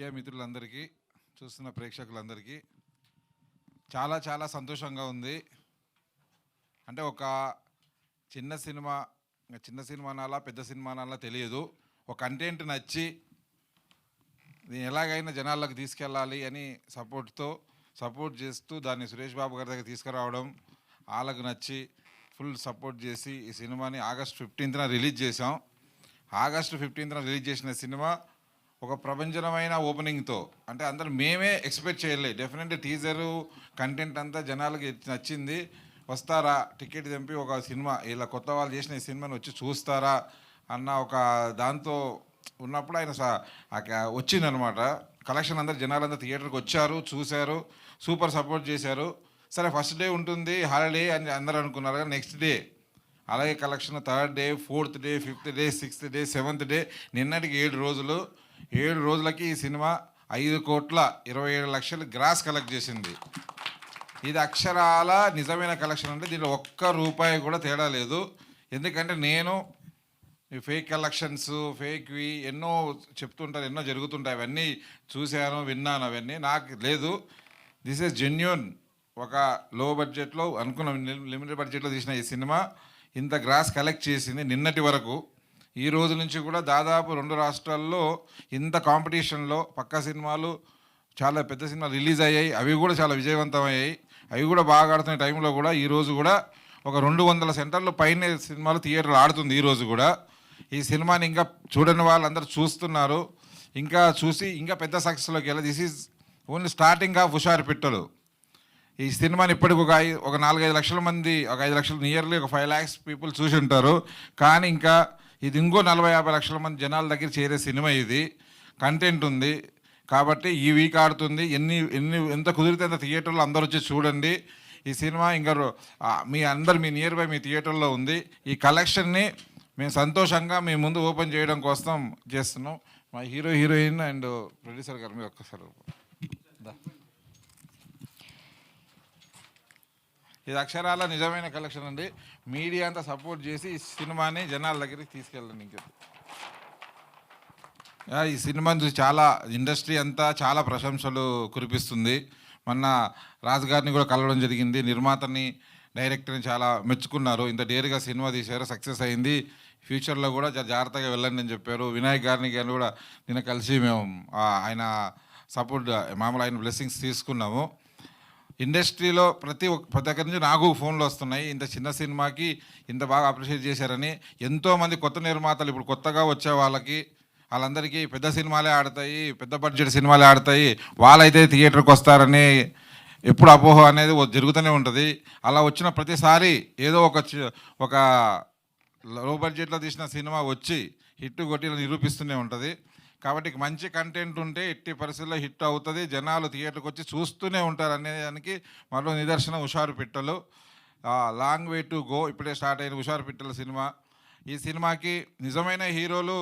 Media మిత్రులందరికీ, చూస్తున్న ప్రేక్షకులందరికీ చాలా చాలా సంతోషంగా ఉంది. అంటే ఒక చిన్న సినిమా అనాలా పెద్ద సినిమా అనాలా తెలియదు. ఒక కంటెంట్ నచ్చి దీన్ని ఎలాగైనా జనాల్లోకి తీసుకెళ్ళాలి అని సపోర్ట్ చేస్తూ దాన్ని సురేష్ బాబు గారి దగ్గర తీసుకురావడం, వాళ్ళకు నచ్చి ఫుల్ సపోర్ట్ చేసి ఈ సినిమాని ఆగస్ట్ 15న రిలీజ్ చేసాం. ఆగస్టు 15న రిలీజ్ చేసిన సినిమా ఒక ప్రపంచమైన ఓపెనింగ్తో, అంటే అందరూ మేమే ఎక్స్పెక్ట్ చేయలేదు. డెఫినెట్లీ టీజరు కంటెంట్ అంతా జనాలకి నచ్చింది. వస్తారా టికెట్ తెంపి ఒక సినిమా ఇలా కొత్త వాళ్ళు చేసిన ఈ సినిమాని వచ్చి చూస్తారా అన్న ఒక దాంతో ఉన్నప్పుడు ఆయన వచ్చిందనమాట. కలెక్షన్ అందరు జనాలందరూ థియేటర్కి వచ్చారు, చూశారు, సూపర్ సపోర్ట్ చేశారు. సరే ఫస్ట్ డే ఉంటుంది హాలిడే అని అందరూ అనుకున్నారు, కానీ నెక్స్ట్ డే అలాగే collection, third day, fourth day, fifth day, sixth day, seventh day, నిన్నటికి 7 రోజులకి ఈ సినిమా 5,27,00,000 గ్రాస్ కలెక్ట్ చేసింది. ఇది అక్షరాల నిజమైన కలెక్షన్. అంటే దీంట్లో ఒక్క రూపాయి కూడా తేడా లేదు. ఎందుకంటే నేను ఈ ఫేక్ కలెక్షన్స్, ఫేక్వి ఎన్నో చెప్తుంటారు, ఎన్నో జరుగుతుంటాయి, అవన్నీ చూశాను, విన్నాను, అవన్నీ నాకు లేదు. This is genuine. ఒక లో బడ్జెట్లో అనుకున్న లిమిటెడ్ బడ్జెట్లో తీసిన ఈ సినిమా ఇంత గ్రాస్ కలెక్ట్ చేసింది నిన్నటి వరకు. ఈ రోజు నుంచి కూడా దాదాపు 2 రాష్ట్రాల్లో ఇంత కాంపిటీషన్లో పక్క సినిమాలు, చాలా పెద్ద సినిమాలు రిలీజ్ అయ్యాయి. అవి కూడా చాలా విజయవంతమయ్యాయి. అవి కూడా బాగా ఆడుతున్న టైంలో కూడా ఈరోజు కూడా ఒక 200 సెంటర్లు పైన సినిమాలు థియేటర్లు ఆడుతుంది. ఈరోజు కూడా ఈ సినిమాని ఇంకా చూడని వాళ్ళందరూ చూస్తున్నారు. ఇంకా చూసి ఇంకా పెద్ద సక్సెస్లోకి వెళ్ళి this is only starting of హుషారు పిట్టలు. ఈ సినిమాని ఇప్పటికి ఒక 4-5 లక్షల మంది, ఒక 5 లక్షలు, నియర్లీ ఒక 5 lakhs పీపుల్ చూసి ఉంటారు. కానీ ఇంకా ఇది ఇంకో 40-50 లక్షల మంది జనాల దగ్గర చేరే సినిమా. ఇది కంటెంట్ ఉంది కాబట్టి ఈ వీక్ ఆడుతుంది. ఎంత కుదిరితే అంత థియేటర్లో అందరూ వచ్చి చూడండి ఈ సినిమా. ఇంకా మీ నియర్ బై మీ థియేటర్లో ఉంది. ఈ కలెక్షన్ని మేము సంతోషంగా మీ ముందు ఓపెన్ చేయడం కోసం చేస్తున్నాం. మా హీరోయిన్ అండ్ ప్రొడ్యూసర్ గారు మీరు ఒక్కసారి. ఇది అక్షరాల నిజమైన కలెక్షన్ అండి. మీడియా అంతా సపోర్ట్ చేసి ఈ సినిమాని జనాల దగ్గరికి తీసుకెళ్ళండి. ఇంకా ఈ సినిమాని చూసి చాలా ఇండస్ట్రీ అంతా చాలా ప్రశంసలు కురిపిస్తుంది. మొన్న రాజు గారిని కూడా కలవడం జరిగింది. నిర్మాతని, డైరెక్టర్ని చాలా మెచ్చుకున్నారు. ఇంత డేరుగా సినిమా తీశారు, సక్సెస్ అయింది. ఫ్యూచర్లో కూడా జాగ్రత్తగా వెళ్ళండి అని చెప్పారు. వినాయక్ గారిని కూడా నిన్న కలిసి మేము ఆయన సపోర్ట్, మామూలు ఆయన బ్లెస్సింగ్స్ తీసుకున్నాము. ఇండస్ట్రీలో ప్రతి ఒక్కరి నుంచి నాకు ఫోన్లు వస్తున్నాయి, ఇంత చిన్న సినిమాకి ఇంత బాగా అప్రిషియేట్ చేశారని. ఎంతోమంది కొత్త నిర్మాతలు ఇప్పుడు కొత్తగా వచ్చే వాళ్ళందరికీ పెద్ద సినిమాలే ఆడతాయి, పెద్ద బడ్జెట్ సినిమాలే ఆడతాయి, వాళ్ళైతే థియేటర్కి వస్తారని ఎప్పుడు అపోహ అనేది జరుగుతూనే ఉంటుంది. అలా వచ్చిన ప్రతిసారి ఏదో ఒక లో బడ్జెట్లో తీసిన సినిమా వచ్చి హిట్ కొట్టి నిరూపిస్తూనే ఉంటుంది. కాబట్టి మంచి కంటెంట్ ఉంటే ఎట్టి పరిస్థితుల్లో హిట్ అవుతుంది, జనాలు థియేటర్కి వచ్చి చూస్తూనే ఉంటారు అనేదానికి మరో నిదర్శనం హుషారు పిట్టలు. లాంగ్ వే టు గో ఇప్పుడే స్టార్ట్ అయిన హుషారు పిట్టల సినిమా. ఈ సినిమాకి నిజమైన హీరోలు,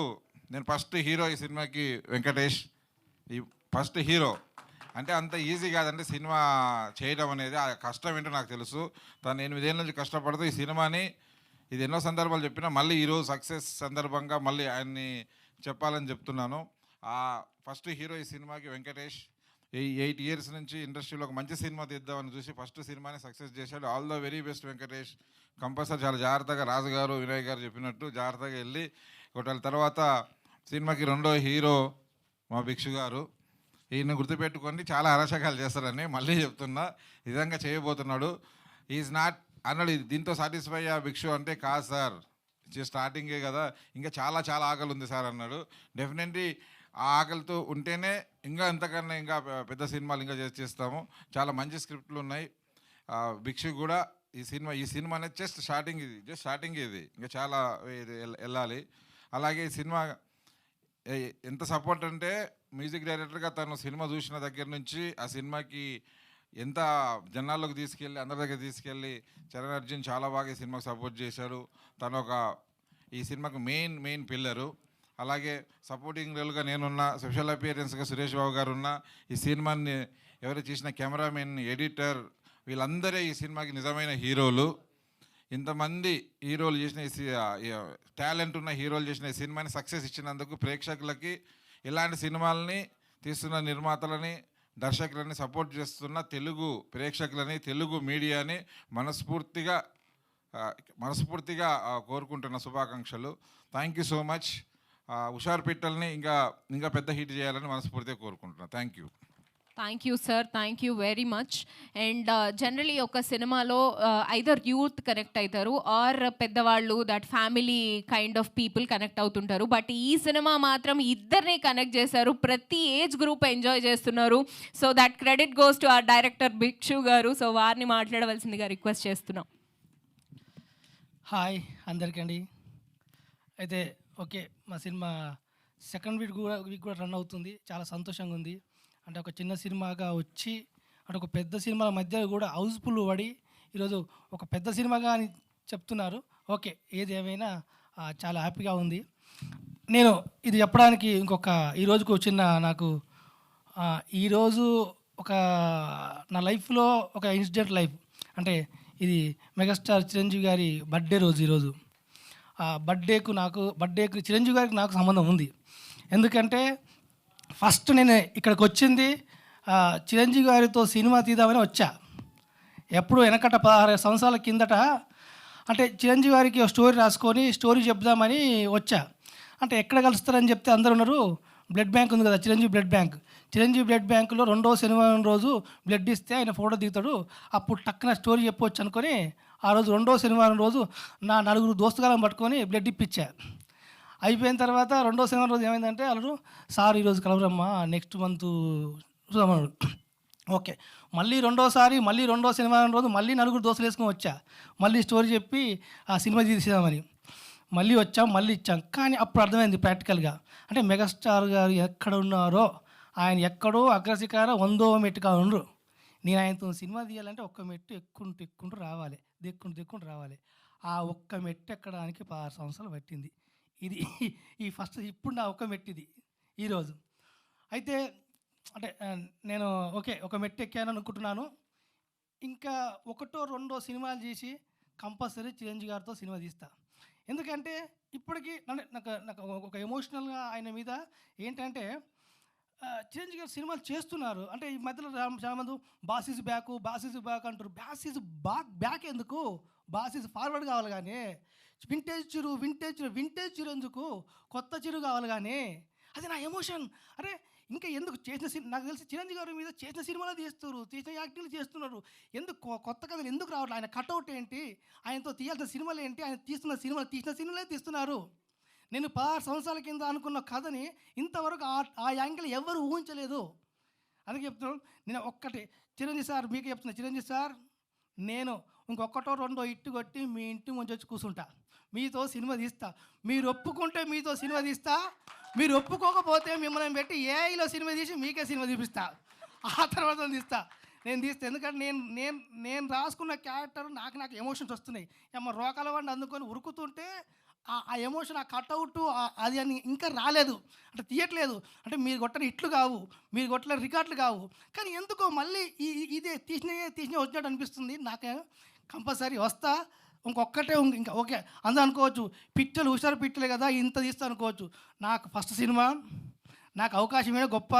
నేను ఫస్ట్ హీరో ఈ సినిమాకి వెంకటేష్. ఈ ఫస్ట్ హీరో అంటే అంత ఈజీ కాదంటే సినిమా చేయడం అనేది. ఆ కష్టం ఏంటో నాకు తెలుసు. తను 8 ఏళ్ళ నుంచి కష్టపడుతూ ఈ సినిమాని, ఇది ఎన్నో సందర్భాలు చెప్పినా మళ్ళీ ఈరోజు సక్సెస్ సందర్భంగా మళ్ళీ ఆయన్ని చెప్పాలని చెప్తున్నాను. ఫస్ట్ హీరో ఈ సినిమాకి వెంకటేష్. 8 years నుంచి ఇండస్ట్రీలో ఒక మంచి సినిమా తీద్దామని చూసి ఫస్ట్ సినిమాని సక్సెస్ చేశాడు. All the very best Venkatesh. Compulsory చాలా జాగ్రత్తగా రాజు గారు, వినాయక్ గారు చెప్పినట్టు జాగ్రత్తగా వెళ్ళి కొట్టాలి. తర్వాత సినిమాకి రెండో హీరో మా భిక్షు గారు. ఈయన గుర్తుపెట్టుకొని చాలా అరాచకాలు చేస్తారని మళ్ళీ చెప్తున్నా, నిజంగా చేయబోతున్నాడు. ఈజ్ నాట్ అన్నాడు దీంతో సాటిస్ఫై ఆ భిక్షు అంటే, కాదు సార్ స్టార్టింగే కదా, ఇంకా చాలా చాలా ఆకలి ఉంది సార్ అన్నాడు. డెఫినెట్లీ ఆ ఆకలితో ఉంటేనే ఇంకా ఎంతకన్నా ఇంకా పెద్ద సినిమాలు ఇంకా చేస్తాము. చాలా మంచి స్క్రిప్ట్లు ఉన్నాయి. భిక్షు కూడా ఈ సినిమా అనేది జస్ట్ స్టార్టింగ్ ఇది ఇంకా చాలా వెళ్ళాలి. అలాగే ఈ సినిమా ఎంత సపోర్ట్ అంటే, మ్యూజిక్ డైరెక్టర్గా తను సినిమా చూసిన దగ్గర నుంచి ఆ సినిమాకి ఎంత జనాల్లోకి తీసుకెళ్ళి, అందరి దగ్గర తీసుకెళ్ళి చరణ్ అర్జున్ చాలా బాగా ఈ సినిమాకి సపోర్ట్ చేశాడు. తను ఈ సినిమాకి మెయిన్ పిల్లరు. అలాగే సపోర్టింగ్ రోల్గా నేనున్నా, స్పెషల్ అపియరెన్స్గా సురేష్ బాబు గారు ఉన్న, ఈ సినిమాని ఎవరు చేసిన కెమెరామెన్, ఎడిటర్, వీళ్ళందరే ఈ సినిమాకి నిజమైన హీరోలు. ఇంతమంది హీరోలు చేసిన టాలెంట్ ఉన్న హీరోలు చేసిన ఈ సినిమాని సక్సెస్ ఇచ్చినందుకు ప్రేక్షకులకి ఇలాంటి సినిమాలని తీస్తున్న నిర్మాతలని, దర్శకులని సపోర్ట్ చేస్తున్న తెలుగు ప్రేక్షకులని, తెలుగు మీడియాని మనస్ఫూర్తిగా కోరుకుంటున్న శుభాకాంక్షలు. Thank you so much. హుషార్ పిట్టల్ని ఇంకా పెద్ద హిట్ చేయాలని మనస్ఫూర్తిగా కోరుకుంటున్నాను. Thank you. Thank you sir, thank you very much. And generally ఒక సినిమాలో ఐదర్ యూత్ కనెక్ట్ అవుతారు ఆర్ పెద్దవాళ్ళు, that family kind of people connect అవుతుంటారు. బట్ ఈ సినిమా మాత్రం ఇద్దరిని కనెక్ట్ చేశారు, ప్రతి ఏజ్ గ్రూప్ ఎంజాయ్ చేస్తున్నారు. So that credit goes to our director Bhikshu garu. So వారిని మాట్లాడవలసిందిగా రిక్వెస్ట్ చేస్తున్నాం. హాయ్ అందరికండి. అయితే ఓకే, మా సినిమా సెకండ్ వీక్ కూడా రన్ అవుతుంది. చాలా సంతోషంగా ఉంది. అంటే ఒక చిన్న సినిమాగా వచ్చి అంటే ఒక పెద్ద సినిమాల మధ్య కూడా హౌస్ఫుల్ పడి ఈరోజు ఒక పెద్ద సినిమాగా అని చెప్తున్నారు. ఓకే, ఏది ఏమైనా చాలా హ్యాపీగా ఉంది. నేను ఇది చెప్పడానికి ఈరోజుకు చిన్న నాకు ఈరోజు నా లైఫ్లో ఒక ఇన్సిడెంట్ లైఫ్. అంటే ఇది మెగాస్టార్ చిరంజీవి గారి బర్త్డే రోజు. ఈరోజు బర్త్డేకు చిరంజీవి గారికి నాకు సంబంధం ఉంది. ఎందుకంటే ఫస్ట్ నేను ఇక్కడికి వచ్చింది చిరంజీవి గారితో సినిమా తీద్దామని వచ్చా. ఎప్పుడు వెనకట 16 సంవత్సరాల కిందట అంటే చిరంజీవి గారికి స్టోరీ రాసుకొని స్టోరీ చెప్దామని వచ్చా. అంటే ఎక్కడ కలుస్తారని చెప్తే అందరూ ఉన్నారు, బ్లడ్ బ్యాంక్ ఉంది కదా, చిరంజీవి బ్లడ్ బ్యాంకులో 2వ శనివారం రోజు బ్లడ్ ఇస్తే ఆయన ఫోటో దిగుతాడు, అప్పుడు టక్కున స్టోరీ చెప్పవచ్చు అనుకొని ఆ రోజు 2వ శనివారం రోజు నా 4 దోస్తుగాలను పట్టుకొని బ్లడ్ ఇప్పించా. అయిపోయిన తర్వాత 2వ శనివారం రోజు ఏమైందంటే వాళ్ళు సార్ ఈరోజు కలవరమ్మా, నెక్స్ట్ మంత్ చూద్దామన్నాడు. ఓకే, మళ్ళీ 2వ శనివారం రోజు మళ్ళీ 4 దోస్తులు వేసుకొని వచ్చా. మళ్ళీ స్టోరీ చెప్పి ఆ సినిమా తీసేదామని మళ్ళీ ఇచ్చాం. కానీ అప్పుడు అర్థమైంది ప్రాక్టికల్గా, అంటే మెగాస్టార్ గారు ఎక్కడ ఉన్నారో ఆయన ఎక్కడో అగ్రశిఖార 100వ మెట్టుగా ఉండరు. నేను ఆయనతో సినిమా తీయాలంటే ఒక్క మెట్టు ఎక్కుంటూ రావాలి, దిక్కుంటూ రావాలి. ఆ ఒక్క మెట్టు ఎక్కడానికి 16 సంవత్సరాలు పట్టింది. ఇది ఈ ఫస్ట్ ఇప్పుడు నా ఒక మెట్టు ఇది ఈరోజు. అయితే అంటే నేను ఓకే ఒక మెట్టు ఎక్కాను అనుకుంటున్నాను. ఇంకా 1, 2 సినిమాలు చేసి కంపల్సరీ చిరంజీవి గారితో సినిమా తీస్తా. ఎందుకంటే ఇప్పటికీ నాకు ఒక ఎమోషనల్గా ఆయన మీద ఏంటంటే చిరంజీవి గారు సినిమాలు చేస్తున్నారు. అంటే ఈ మధ్యలో చాలా మంది బాస్ ఈజ్ బ్యాక్ అంటారు. బ్యాక్ ఎందుకు, బాస్ ఈజ్ ఫార్వర్డ్ కావాలి. కానీ వింటేజ్ చిరు ఎందుకు, కొత్త చిరు కావాలి. కానీ అది నా ఎమోషన్. అరే ఇంకా ఎందుకు నాకు తెలిసి చిరంజీవి గారి మీద చేసిన సినిమాలు తీసిన యాక్టింగ్లు చేస్తున్నారు. ఎందుకు కొత్త కథలు ఎందుకు రావట్లేదు? ఆయన కట్అవుట్ ఏంటి, ఆయనతో తీయాల్సిన సినిమాలు ఏంటి, ఆయన తీసిన సినిమాలే తీస్తున్నారు. నేను 16 సంవత్సరాల కింద అనుకున్న కథని ఇంతవరకు ఆ యాంగిల్ ఎవరు ఊహించలేదు. అందుకే చెప్తున్నాను. నేను ఒక్కటి చిరంజీవి సార్ మీకు చెప్తున్నా, చిరంజీవి సార్ నేను ఇంకొకటో 2 ఇట్టు కొట్టి మీ ఇంటి ముందు వచ్చి కూర్చుంటా, మీతో సినిమా తీస్తా. మీరు ఒప్పుకుంటే మీతో సినిమా తీస్తా, మీరు ఒప్పుకోకపోతే మిమ్మల్ని పెట్టి ఏఐలో సినిమా తీసి మీకే సినిమా చూపిస్తా. ఆ తర్వాత తీస్తా. ఎందుకంటే నేను రాసుకున్న క్యారెక్టర్ నాకు ఎమోషన్స్ వస్తున్నాయి. రోకాల వాడిని అందుకొని ఉరుకుతుంటే ఆ ఎమోషన్, ఆ కట్అవుట్ అది అని ఇంకా రాలేదు, అంటే తీయట్లేదు. అంటే మీరు కొట్టిన హిట్లు కావు, మీరు కొట్టిన రికార్డులు కావు. కానీ ఎందుకో మళ్ళీ ఇదే తీసిన వచ్చినట్టు అనిపిస్తుంది. నాకే కంపల్సరీ వస్తా. ఇంకొక్కటే ఇంకా ఓకే అందరూ అనుకోవచ్చు, హుషారు పిట్టలే కదా ఇంత తీస్తా అనుకోవచ్చు. నాకు ఫస్ట్ సినిమా, నాకు అవకాశమే గొప్ప.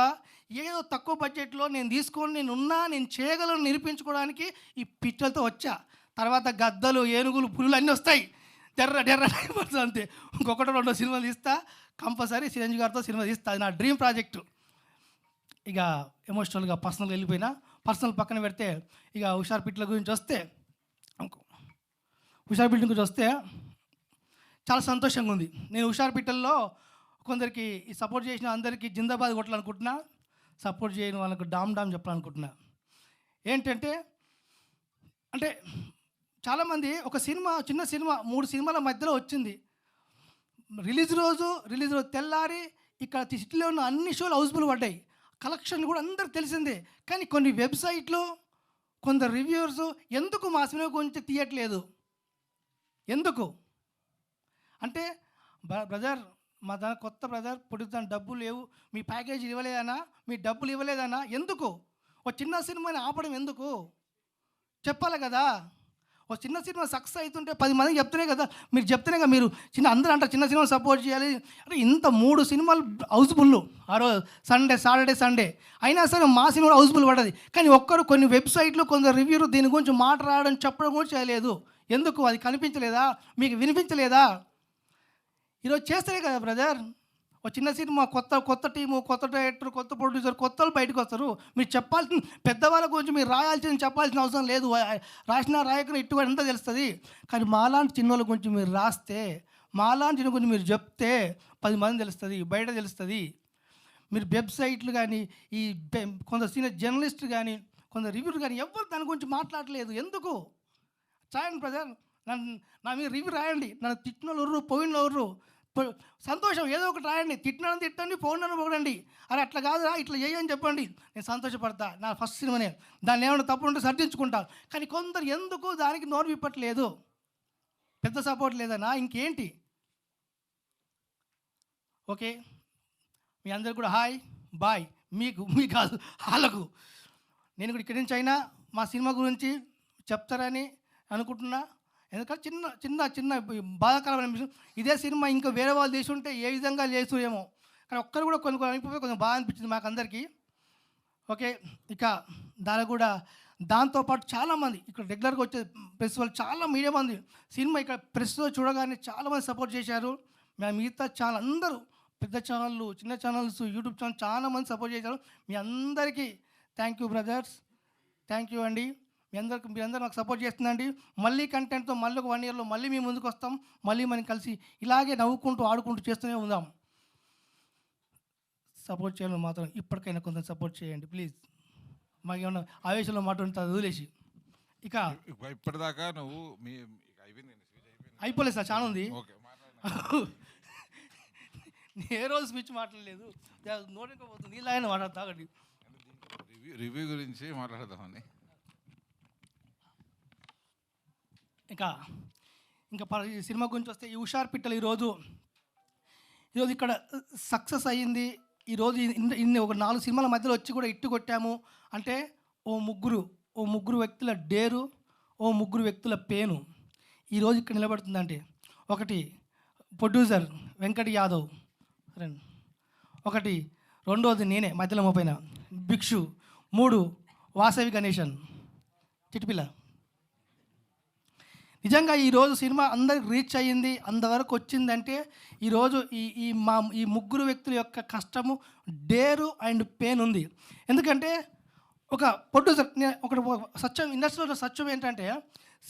ఏదో తక్కువ బడ్జెట్లో నేను చేయగలను నిరూపించుకోవడానికి ఈ పిట్టలతో వచ్చా. తర్వాత గద్దలు, ఏనుగులు, పులులు అన్నీ వస్తాయి. డెర్ర అంతే. ఇంకొకటో 2 సినిమాలు తీస్తా, కంపల్సరీ చిరంజీవి గారితో సినిమా తీస్తా. అది నా డ్రీమ్ ప్రాజెక్టు. ఇక ఎమోషనల్గా పర్సనల్గా వెళ్ళిపోయినా, పర్సనల్ పక్కన పెడితే ఇక హుషారు పిట్టల గురించి వస్తే చాలా సంతోషంగా ఉంది. నేను హుషారు పిట్టల్లో కొందరికి సపోర్ట్ చేసిన అందరికీ జిందాబాద్ కొట్టాలనుకుంటున్నా, సపోర్ట్ చేయని వాళ్ళకు డామ్ చెప్పాలనుకుంటున్నా. ఏంటంటే అంటే చాలామంది ఒక చిన్న సినిమా 3 సినిమాల మధ్యలో వచ్చింది. రిలీజ్ రోజు తెల్లారి ఇక్కడ సిటీలో ఉన్న అన్ని షోలు హౌస్ఫుల్ పడ్డాయి. కలెక్షన్ కూడా అందరికి తెలిసిందే. కానీ కొన్ని వెబ్సైట్లు, కొందరు రివ్యూవర్స్ ఎందుకు మా సినిమా గురించి తీయట్లేదు, ఎందుకు అంటే బ్రదర్ మా దాని కొత్త బ్రదర్ పుడుతాను డబ్బులు లేవు, మీ ప్యాకేజీ ఇవ్వలేదనా, మీ డబ్బులు ఇవ్వలేదనా, ఎందుకు? ఒక చిన్న సినిమాని ఆపడం ఎందుకు చెప్పాలి కదా. ఓ చిన్న సినిమా సక్సెస్ అవుతుంటే 10 మందికి చెప్తేనే కదా, మీరు చెప్తేనే కదా, మీరు అందరూ అంటారు చిన్న సినిమా సపోర్ట్ చేయాలి అంటే. ఇంత 3 సినిమాలు హౌస్ఫుల్ ఆ రోజు సాటర్డే సండే అయినా సరే మా సినిమా హౌస్ఫుల్ పడ్డది. కానీ ఒక్కరు కొన్ని వెబ్సైట్లు కొందరు రివ్యూలు దీని గురించి మాట రాయడం చెప్పడం కూడా చేయలేదు. ఎందుకు? అది కనిపించలేదా? మీకు వినిపించలేదా? ఈరోజు చేస్తేనే కదా బ్రదర్. ఒక చిన్న సినిమా కొత్త టీము, కొత్త డైరెక్టర్, కొత్త ప్రొడ్యూసర్, కొత్త వాళ్ళు బయటకు వస్తారు. మీరు చెప్పాల్సిన పెద్దవాళ్ళ గురించి మీరు చెప్పాల్సిన అవసరం లేదు. రాసినా రాయకుండా ఇట్టుగా అంతా తెలుస్తుంది. కానీ మాలాంటి చిన్నోళ్ళ గురించి మీరు రాస్తే, మాలాంటి చిన్న గురించి మీరు చెప్తే 10 మంది తెలుస్తుంది, బయట తెలుస్తుంది. మీరు వెబ్సైట్లు కానీ, ఈ కొంత సీనియర్ జర్నలిస్టులు కానీ, కొంత రివ్యూలు కానీ ఎవరు దాని గురించి మాట్లాడలేదు. ఎందుకు? రాయండి బ్రదర్, నా మీద రివ్యూ రాయండి. నన్ను తిట్టిన వాళ్ళు పోయిన వాళ్ళు సంతోషం, ఏదో ఒకటి రాయండి. తిట్టినని తిట్టండి, పోయినని పొగడండి. అరే అట్లా కాదురా, ఇట్లా చేయని చెప్పండి, నేను సంతోషపడతా. నా ఫస్ట్ సినిమానే, దాన్ని ఏమైనా తప్పు ఉంటే సర్దించుకుంటా. కానీ కొందరు ఎందుకు దానికి నోరు విప్పట్లేదు? పెద్ద సపోర్ట్ లేదనా? ఇంకేంటి? ఓకే, మీ అందరు కూడా హాయ్ బాయ్. మీ కాదు, వాళ్ళకు. నేను కూడా ఇక్కడి నుంచి అయినా మా సినిమా గురించి చెప్తారని అనుకుంటున్నా. ఎందుకంటే చిన్న బాధాకరమైన విషయం. ఇదే సినిమా ఇంకా వేరే వాళ్ళు చేసి ఉంటే ఏ విధంగా చేస్తురేమో. కానీ ఒక్కరు కూడా కొన్ని అనిపిపోయి కొంచెం బాగా అనిపించింది మాకు అందరికీ. ఓకే, ఇక దాంతోపాటు చాలామంది ఇక్కడ రెగ్యులర్గా వచ్చే ప్రెస్ వాళ్ళు, చాలా మీడియా మంది సినిమా ఇక్కడ ప్రెస్లో చూడగానే చాలామంది సపోర్ట్ చేశారు. మేము మిగతా ఛానల్ అందరూ, పెద్ద ఛానళ్ళు, చిన్న ఛానల్స్, యూట్యూబ్ ఛానల్ చాలామంది సపోర్ట్ చేశారు. మీ అందరికీ thank you brothers, thank you అండి. మీరందరూ నాకు సపోర్ట్ చేస్తుందండి. మళ్ళీ కంటెంట్తో మళ్ళీ ఒక 1 ఇయర్లో మళ్ళీ మేము ముందుకు వస్తాం. మళ్ళీ మనం కలిసి ఇలాగే నవ్వుకుంటూ ఆడుకుంటూ చేస్తూనే ఉందాం. సపోర్ట్ చేయాలని మాత్రం ఇప్పటికైనా కొంచెం సపోర్ట్ చేయండి ప్లీజ్. మాకు ఏమన్నా ఆవేశంలో మాట ఉంటుంది వదిలేసి. ఇక ఇప్పటిదాకా నువ్వు అయిపోలేదు సార్, చాలా ఉంది. ఏ రోజు స్పీచ్ మాట్లాడలేదు, నోటిపోతుంది ఇలాగైనా మాట్లాడతా. రివ్యూ గురించి మాట్లాడదామని. ఇంకా ఈ సినిమా గురించి వస్తే, ఈ హుషార్ పిట్టలు ఈరోజు ఇక్కడ సక్సెస్ అయ్యింది. ఈరోజు ఇన్ని ఒక 4 సినిమాల మధ్యలో వచ్చి కూడా ఇట్టు కొట్టాము అంటే ఓ ముగ్గురు వ్యక్తుల డేరు, ఓ ముగ్గురు వ్యక్తుల పేను ఈరోజు ఇక్కడ నిలబడుతుందంటే, ఒకటి ప్రొడ్యూసర్ వెంకట్ యాదవ్, ఒకటి రెండోది నేనే మధ్యలో మోపైన భిక్షు, 3 వాసవి గణేశన్ చిట్పిల్ల. నిజంగా ఈరోజు సినిమా అందరికి రీచ్ అయ్యింది, అంతవరకు వచ్చిందంటే ఈరోజు ఈ ముగ్గురు వ్యక్తుల యొక్క కష్టము, డేరు అండ్ పెయిన్ ఉంది. ఎందుకంటే ఒక ప్రొడ్యూసర్, సత్యం ఇండస్ట్రీలో సత్యం ఏంటంటే,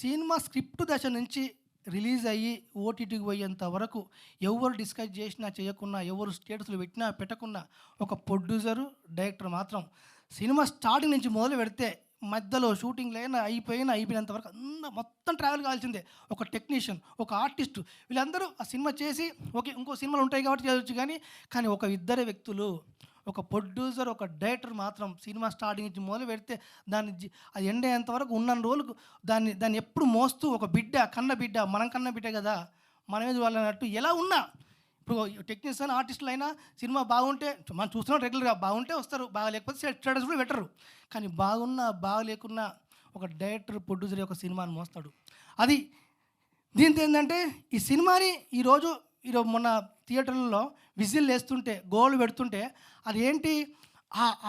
సినిమా స్క్రిప్ట్ దశ నుంచి రిలీజ్ అయ్యి ఓటీటీకి పోయేంత వరకు ఎవరు డిస్కస్ చేసినా చేయకున్నా, ఎవరు స్టేటస్లు పెట్టినా పెట్టకున్నా, ఒక ప్రొడ్యూసరు డైరెక్టర్ మాత్రం సినిమా స్టార్టింగ్ నుంచి మొదలు పెడితే మధ్యలో షూటింగ్ అయిపోయినంత వరకు మొత్తం ట్రావెల్ కావాల్సిందే. ఒక టెక్నీషియన్, ఒక ఆర్టిస్టు, వీళ్ళందరూ ఆ సినిమా చేసి ఓకే ఇంకో సినిమాలు ఉంటాయి కాబట్టి చేయవచ్చు. కానీ ఒక ఇద్దరు వ్యక్తులు, ఒక ప్రొడ్యూసర్, ఒక డైరెక్టర్ మాత్రం సినిమా స్టార్టింగ్ నుంచి మొదలు పెడితే అది ఎండ్ అయ్యేంత వరకు ఉన్న రోజులకు దాన్ని ఎప్పుడు మోస్తూ, ఒక కన్న బిడ్డ, మనం కన్న బిడ్డ కదా, మనమే చూడాలన్నట్టు ఎలా ఉన్నా. ఇప్పుడు టెక్నీషియన్, ఆర్టిస్టులు అయినా సినిమా బాగుంటే మనం చూస్తున్నాం రెగ్యులర్గా, బాగుంటే వస్తారు, బాగాలేకపోతే స్టేటస్ కూడా పెట్టరు. కానీ బాగలేకున్నా ఒక డైరెక్టర్, ప్రొడ్యూసర్ యొక్క సినిమాని మోస్తాడు. అది దీంతో ఏంటంటే, ఈ సినిమాని ఈరోజు మొన్న థియేటర్లలో విజిల్ వేస్తుంటే, గోల్ పెడుతుంటే, అది ఏంటి,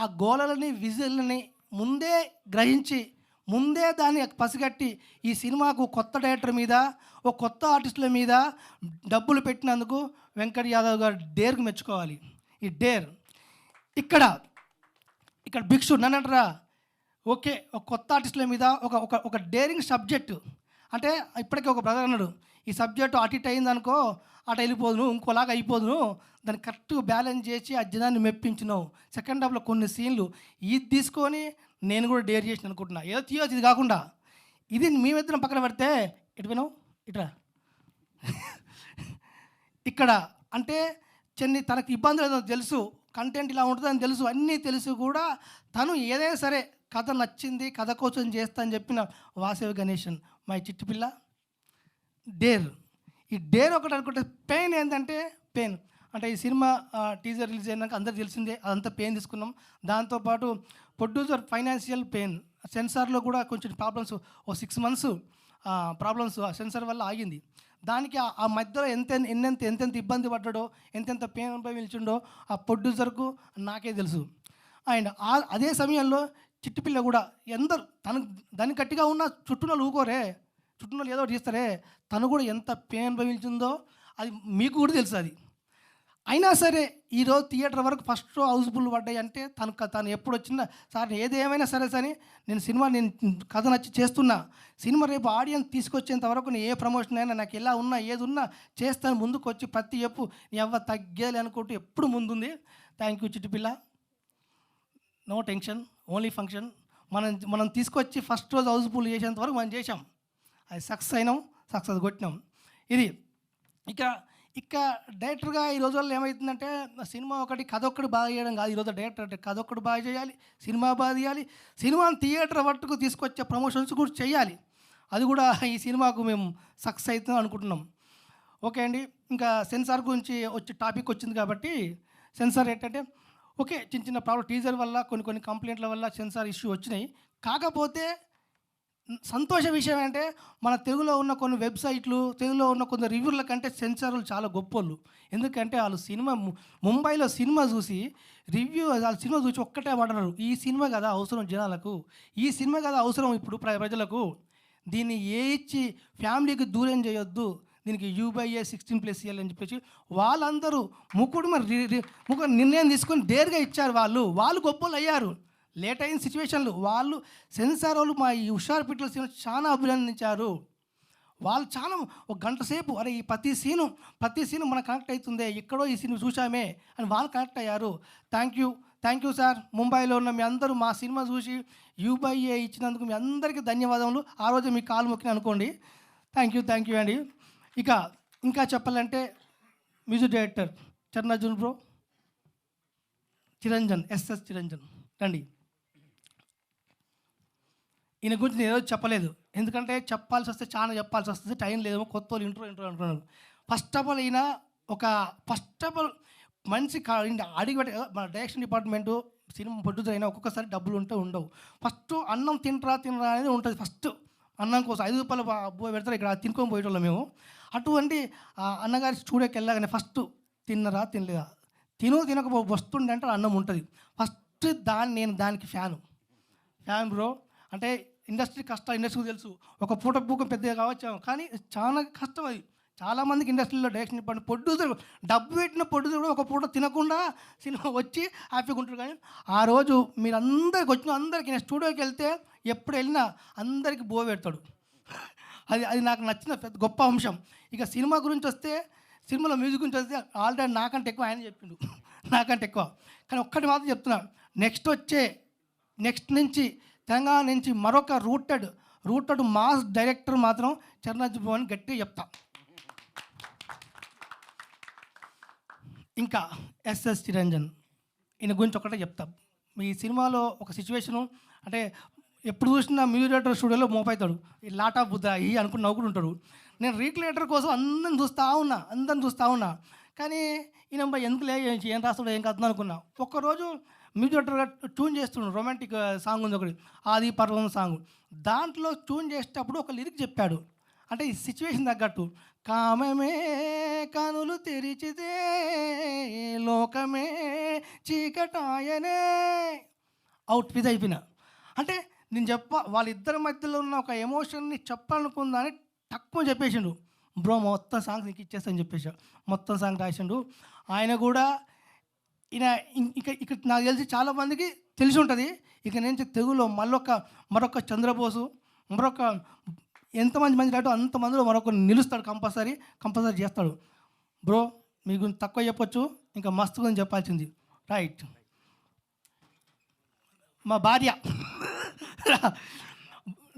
ఆ గోలలని విజిల్ని ముందే గ్రహించి, ముందే దాన్ని పసిగట్టి, ఈ సినిమాకు కొత్త డైరెక్టర్ మీద, ఒక కొత్త ఆర్టిస్టుల మీద డబ్బులు పెట్టినందుకు వెంకట్ యాదవ్ గారు డేర్కు మెచ్చుకోవాలి. ఈ డేర్ ఇక్కడ భిక్షు నన్నంటారా, ఓకే ఒక కొత్త ఆర్టిస్టుల మీద ఒక డేరింగ్ సబ్జెక్టు అంటే, ఇప్పటికే ఒక బ్రదర్ అన్నాడు, ఈ సబ్జెక్టు అటు ఇటు అయిందనుకో, అటు వెళ్ళిపోదును, ఇంకోలాగా అయిపోదును, దాన్ని కరెక్ట్గా బ్యాలెన్స్ చేసి ఆ జనాన్ని మెప్పించినావు. సెకండ్ హాఫ్లో కొన్ని సీన్లు ఇది తీసుకొని నేను కూడా డేర్ చేసిన అనుకుంటున్నా. ఏదో తీయవచ్చు, ఇది కాకుండా ఇది మేమిద్దరం పక్కన పెడితే ఎటు పోయినావు, ఇట్రా ఇక్కడ అంటే తనకి ఇబ్బందులు ఏదో తెలుసు, కంటెంట్ ఇలా ఉంటుందని తెలుసు, అన్నీ తెలుసు కూడా తను ఏదైనా సరే కథ నచ్చింది, కథ కోసం చేస్తా అని చెప్పిన వాసవి గణేశన్, మా చిట్టుపిల్ల డేర్. ఈ డేర్ ఒకటి అనుకుంటే పెయిన్ ఏంటంటే, పెయిన్ అంటే ఈ సినిమా టీజర్ రిలీజ్ అయినాక అందరికి తెలిసిందే, అదంతా పెయిన్ తీసుకున్నాం. దాంతోపాటు ప్రొడ్యూసర్ ఫైనాన్షియల్ పెయిన్, సెన్సార్లో కూడా కొంచెం ప్రాబ్లమ్స్, 6 months ప్రాబ్లమ్స్ సెన్సార్ వల్ల ఆగింది. దానికి ఆ మధ్యలో ఎంతెంత ఇబ్బంది పడ్డాడో, ఎంతెంత పెయిన్ అనుభవించిండో ఆ ప్రొడ్యూసర్కు నాకే తెలుసు. అండ్ అదే సమయంలో చిట్టుపిల్ల కూడా ఎందరు దాన్ని గట్టిగా ఉన్న చుట్టూనోళ్ళు ఊకోరే, చుట్టూనోళ్ళు ఏదో ఒకటి చేస్తారే, తను కూడా ఎంత పెయిన్ అనుభవించిందో అది మీకు కూడా తెలుసు. అది అయినా సరే ఈరోజు థియేటర్ వరకు ఫస్ట్ షో హౌస్ఫుల్ పడ్డాయి అంటే తను ఎప్పుడు వచ్చినా సార్ ఏదేమైనా సరే సరే నేను కథ నచ్చి చేస్తున్నా, సినిమా రేపు ఆడియన్స్ తీసుకొచ్చేంత వరకు నేను ఏ ప్రమోషన్ అయినా నాకు ఎలా ఉన్నా ఏది ఉన్నా చేస్తాను, ముందుకు వచ్చి ప్రతి చెప్పు నీ ఎవ్వ తగ్గేయాలి అనుకుంటూ ఎప్పుడు ముందుంది. థ్యాంక్ యూ చిట్టుపిల్ల. No tension, only function. మనం తీసుకొచ్చి ఫస్ట్ రోజు హౌస్ఫుల్ చేసేంత వరకు మనం చేసాం, అది సక్సెస్ అయినాం, సక్సెస్ కొట్టినాం. ఇది ఇక డైరెక్టర్గా ఈ రోజుల్లో ఏమవుతుందంటే సినిమా కథ ఒక్కటి బాగా చేయడం కాదు. ఈరోజు డైరెక్టర్ అంటే కథ ఒక్కటి బాగా చేయాలి, సినిమా బాగా తీయాలి, సినిమాని థియేటర్ వరకు తీసుకొచ్చే ప్రమోషన్స్ కూడా చేయాలి. అది కూడా ఈ సినిమాకు మేము సక్సెస్ అవుతుందని అనుకుంటున్నాం. ఓకే అండి. ఇంకా సెన్సార్ గురించి టాపిక్ వచ్చింది కాబట్టి సెన్సార్ ఏంటంటే ఓకే చిన్న ప్రాబ్లం టీజర్ వల్ల కొన్ని కంప్లైంట్ల వల్ల సెన్సార్ ఇష్యూ వచ్చినాయి. కాకపోతే సంతోష విషయం అంటే మన తెలుగులో ఉన్న కొన్ని వెబ్సైట్లు, తెలుగులో ఉన్న కొన్ని రివ్యూల కంటే సెన్సార్లు చాలా గొప్పోళ్ళు. ఎందుకంటే వాళ్ళు ముంబైలో సినిమా చూసి వాళ్ళ సినిమా చూసి ఒక్కటే మాట్లాడరు, ఈ సినిమా కదా అవసరం జనాలకు, ఈ సినిమా కదా అవసరం ఇప్పుడు ప్రజలకు, దీన్ని ఇచ్చి ఫ్యామిలీకి దూరం చేయొద్దు, దీనికి U/A 16+ అని చెప్పేసి వాళ్ళందరూ ముగ్గురు నిర్ణయం తీసుకొని డేర్గా ఇచ్చారు. వాళ్ళు గొప్పలు అయ్యారు. లేట్ అయిన సిచ్యువేషన్లు వాళ్ళు సెన్సార్ వాళ్ళు మా ఈ హుషారు పిట్టల సినిమా చాలా అభినందించారు. వాళ్ళు చాలా ఒక గంట సేపు అరే ఈ ప్రతి సీను మనకు కనెక్ట్ అవుతుంది, ఎక్కడో ఈ సినిమా చూసామే అని వాళ్ళు కనెక్ట్ అయ్యారు. Thank you sir. ముంబైలో ఉన్న మీ అందరూ మా సినిమా చూసి U/A ఇచ్చినందుకు మీ అందరికీ ధన్యవాదములు. ఆ రోజు మీ కాలు మొక్కిన అనుకోండి. థ్యాంక్ యూ అండి. ఇంకా చెప్పాలంటే music director Charanarjun bro, SS Chiranjan రండి. ఈయన గురించి నేను ఏదో చెప్పలేదు, ఎందుకంటే చెప్పాల్సి వస్తే చాలా చెప్పాల్సి వస్తుంది, టైం లేదేమో, కొత్త వాళ్ళు ఇంట్రో అంటున్నాను. ఫస్ట్ ఆఫ్ ఆల్ మనిషి అడిగి మన డైరెక్షన్ డిపార్ట్మెంటు సినిమా ప్రొడ్యూసర్ అయినా ఒక్కొక్కసారి డబ్బులు ఉండవు. ఫస్ట్ అన్నం తినరా అనేది ఉంటుంది. ఫస్ట్ అన్నం కోసం 5 రూపాయలు పెడతారు, ఇక్కడ తినుకొని పోయేటోళ్ళం మేము. అటువంటి అన్నగారి స్టూడియోకి వెళ్ళగానే ఫస్ట్ తిన్నరా తినలేదా, తినకపో వస్తుండే అంటే అన్నం ఉంటుంది ఫస్ట్. నేను దానికి ఫ్యాన్ బ్రో. అంటే ఇండస్ట్రీ తెలుసు, ఒక పూట పూకం పెద్దగా కావచ్చు, కానీ చాలా కష్టం అది. చాలామందికి ఇండస్ట్రీలో డైరెక్షన్ డిపార్ట్మెంట్ ప్రొడ్యూసర్ డబ్బు పెట్టిన ప్రొడ్యూసర్ కూడా ఒక పూట తినకుండా సినిమా వచ్చి హ్యాపీగా ఉంటారు. కానీ ఆ రోజు మీరు అందరికి నేను స్టూడియోకి వెళ్తే ఎప్పుడు వెళ్ళినా అందరికీ పెడతాడు. అది నాకు నచ్చిన పెద్ద గొప్ప అంశం. ఇక సినిమా గురించి వస్తే, సినిమాలో మ్యూజిక్ గురించి వస్తే ఆల్రెడీ నాకంటే ఎక్కువ ఆయన చెప్పిండు, నాకంటే ఎక్కువ. కానీ ఒక్కటి మాత్రం చెప్తున్నా, నెక్స్ట్ నుంచి తెలంగాణ నుంచి మరొక రూటెడ్ మాస్ డైరెక్టర్ మాత్రం చరణార్జున్ అని గట్టిగా చెప్తా. ఇంకా ఎస్ఎస్ చిరంజన్, ఈయన గురించి ఒకటే చెప్తా. ఈ సినిమాలో ఒక సిచ్యువేషను అంటే ఎప్పుడు చూసినా మ్యూజిక్ డైరెక్టర్ స్టూడియోలో మోపవుతాడు, ఈ లాటా బుద్ధ ఈ అనుకుని నవ్వుకుంటూ ఉంటాడు. నేను రీక్రియేటర్ కోసం అందరిని చూస్తూ ఉన్నా కానీ ఈయన ఎందుకులే ఏం రాస్తాడో ఏం కాదు అనుకున్నా. ఒక్కరోజు మ్యూజిక్ డైరెక్టర్గా ట్యూన్ చేస్తున్నాడు, రొమాంటిక్ సాంగ్ ఉంది ఒకటి, ఆది పర్వం సాంగ్. దాంట్లో ట్యూన్ చేసేటప్పుడు ఒక లిరిక్ చెప్పాడు, అంటే ఈ సిచ్యువేషన్ తగ్గట్టు, కామమే కనులు తెరిచితే లోకమే చీకటాయనే అవుట్ విధ్ అయిపోయినా. అంటే నేను వాళ్ళిద్దరి మధ్యలో ఉన్న ఒక ఎమోషన్ని చెప్పాలనుకుందని తక్కువ చెప్పేసిండు. బ్రో మొత్తం సాంగ్ నీకు ఇచ్చేస్తాను చెప్పేసాడు, మొత్తం సాంగ్ రాసిండు. ఆయన కూడా ఇక నాకు తెలిసి చాలామందికి తెలిసి ఉంటుంది. ఇక నుంచి తెలుగులో మరొక చంద్రబోసు, ఎంతమంది రాటో అంతమందిలో మరొక నిలుస్తాడు, కంపల్సరీ చేస్తాడు. బ్రో మీ గురించి తక్కువ చెప్పొచ్చు, ఇంకా మస్తు గురించి చెప్పాల్సింది. రైట్. మా భార్య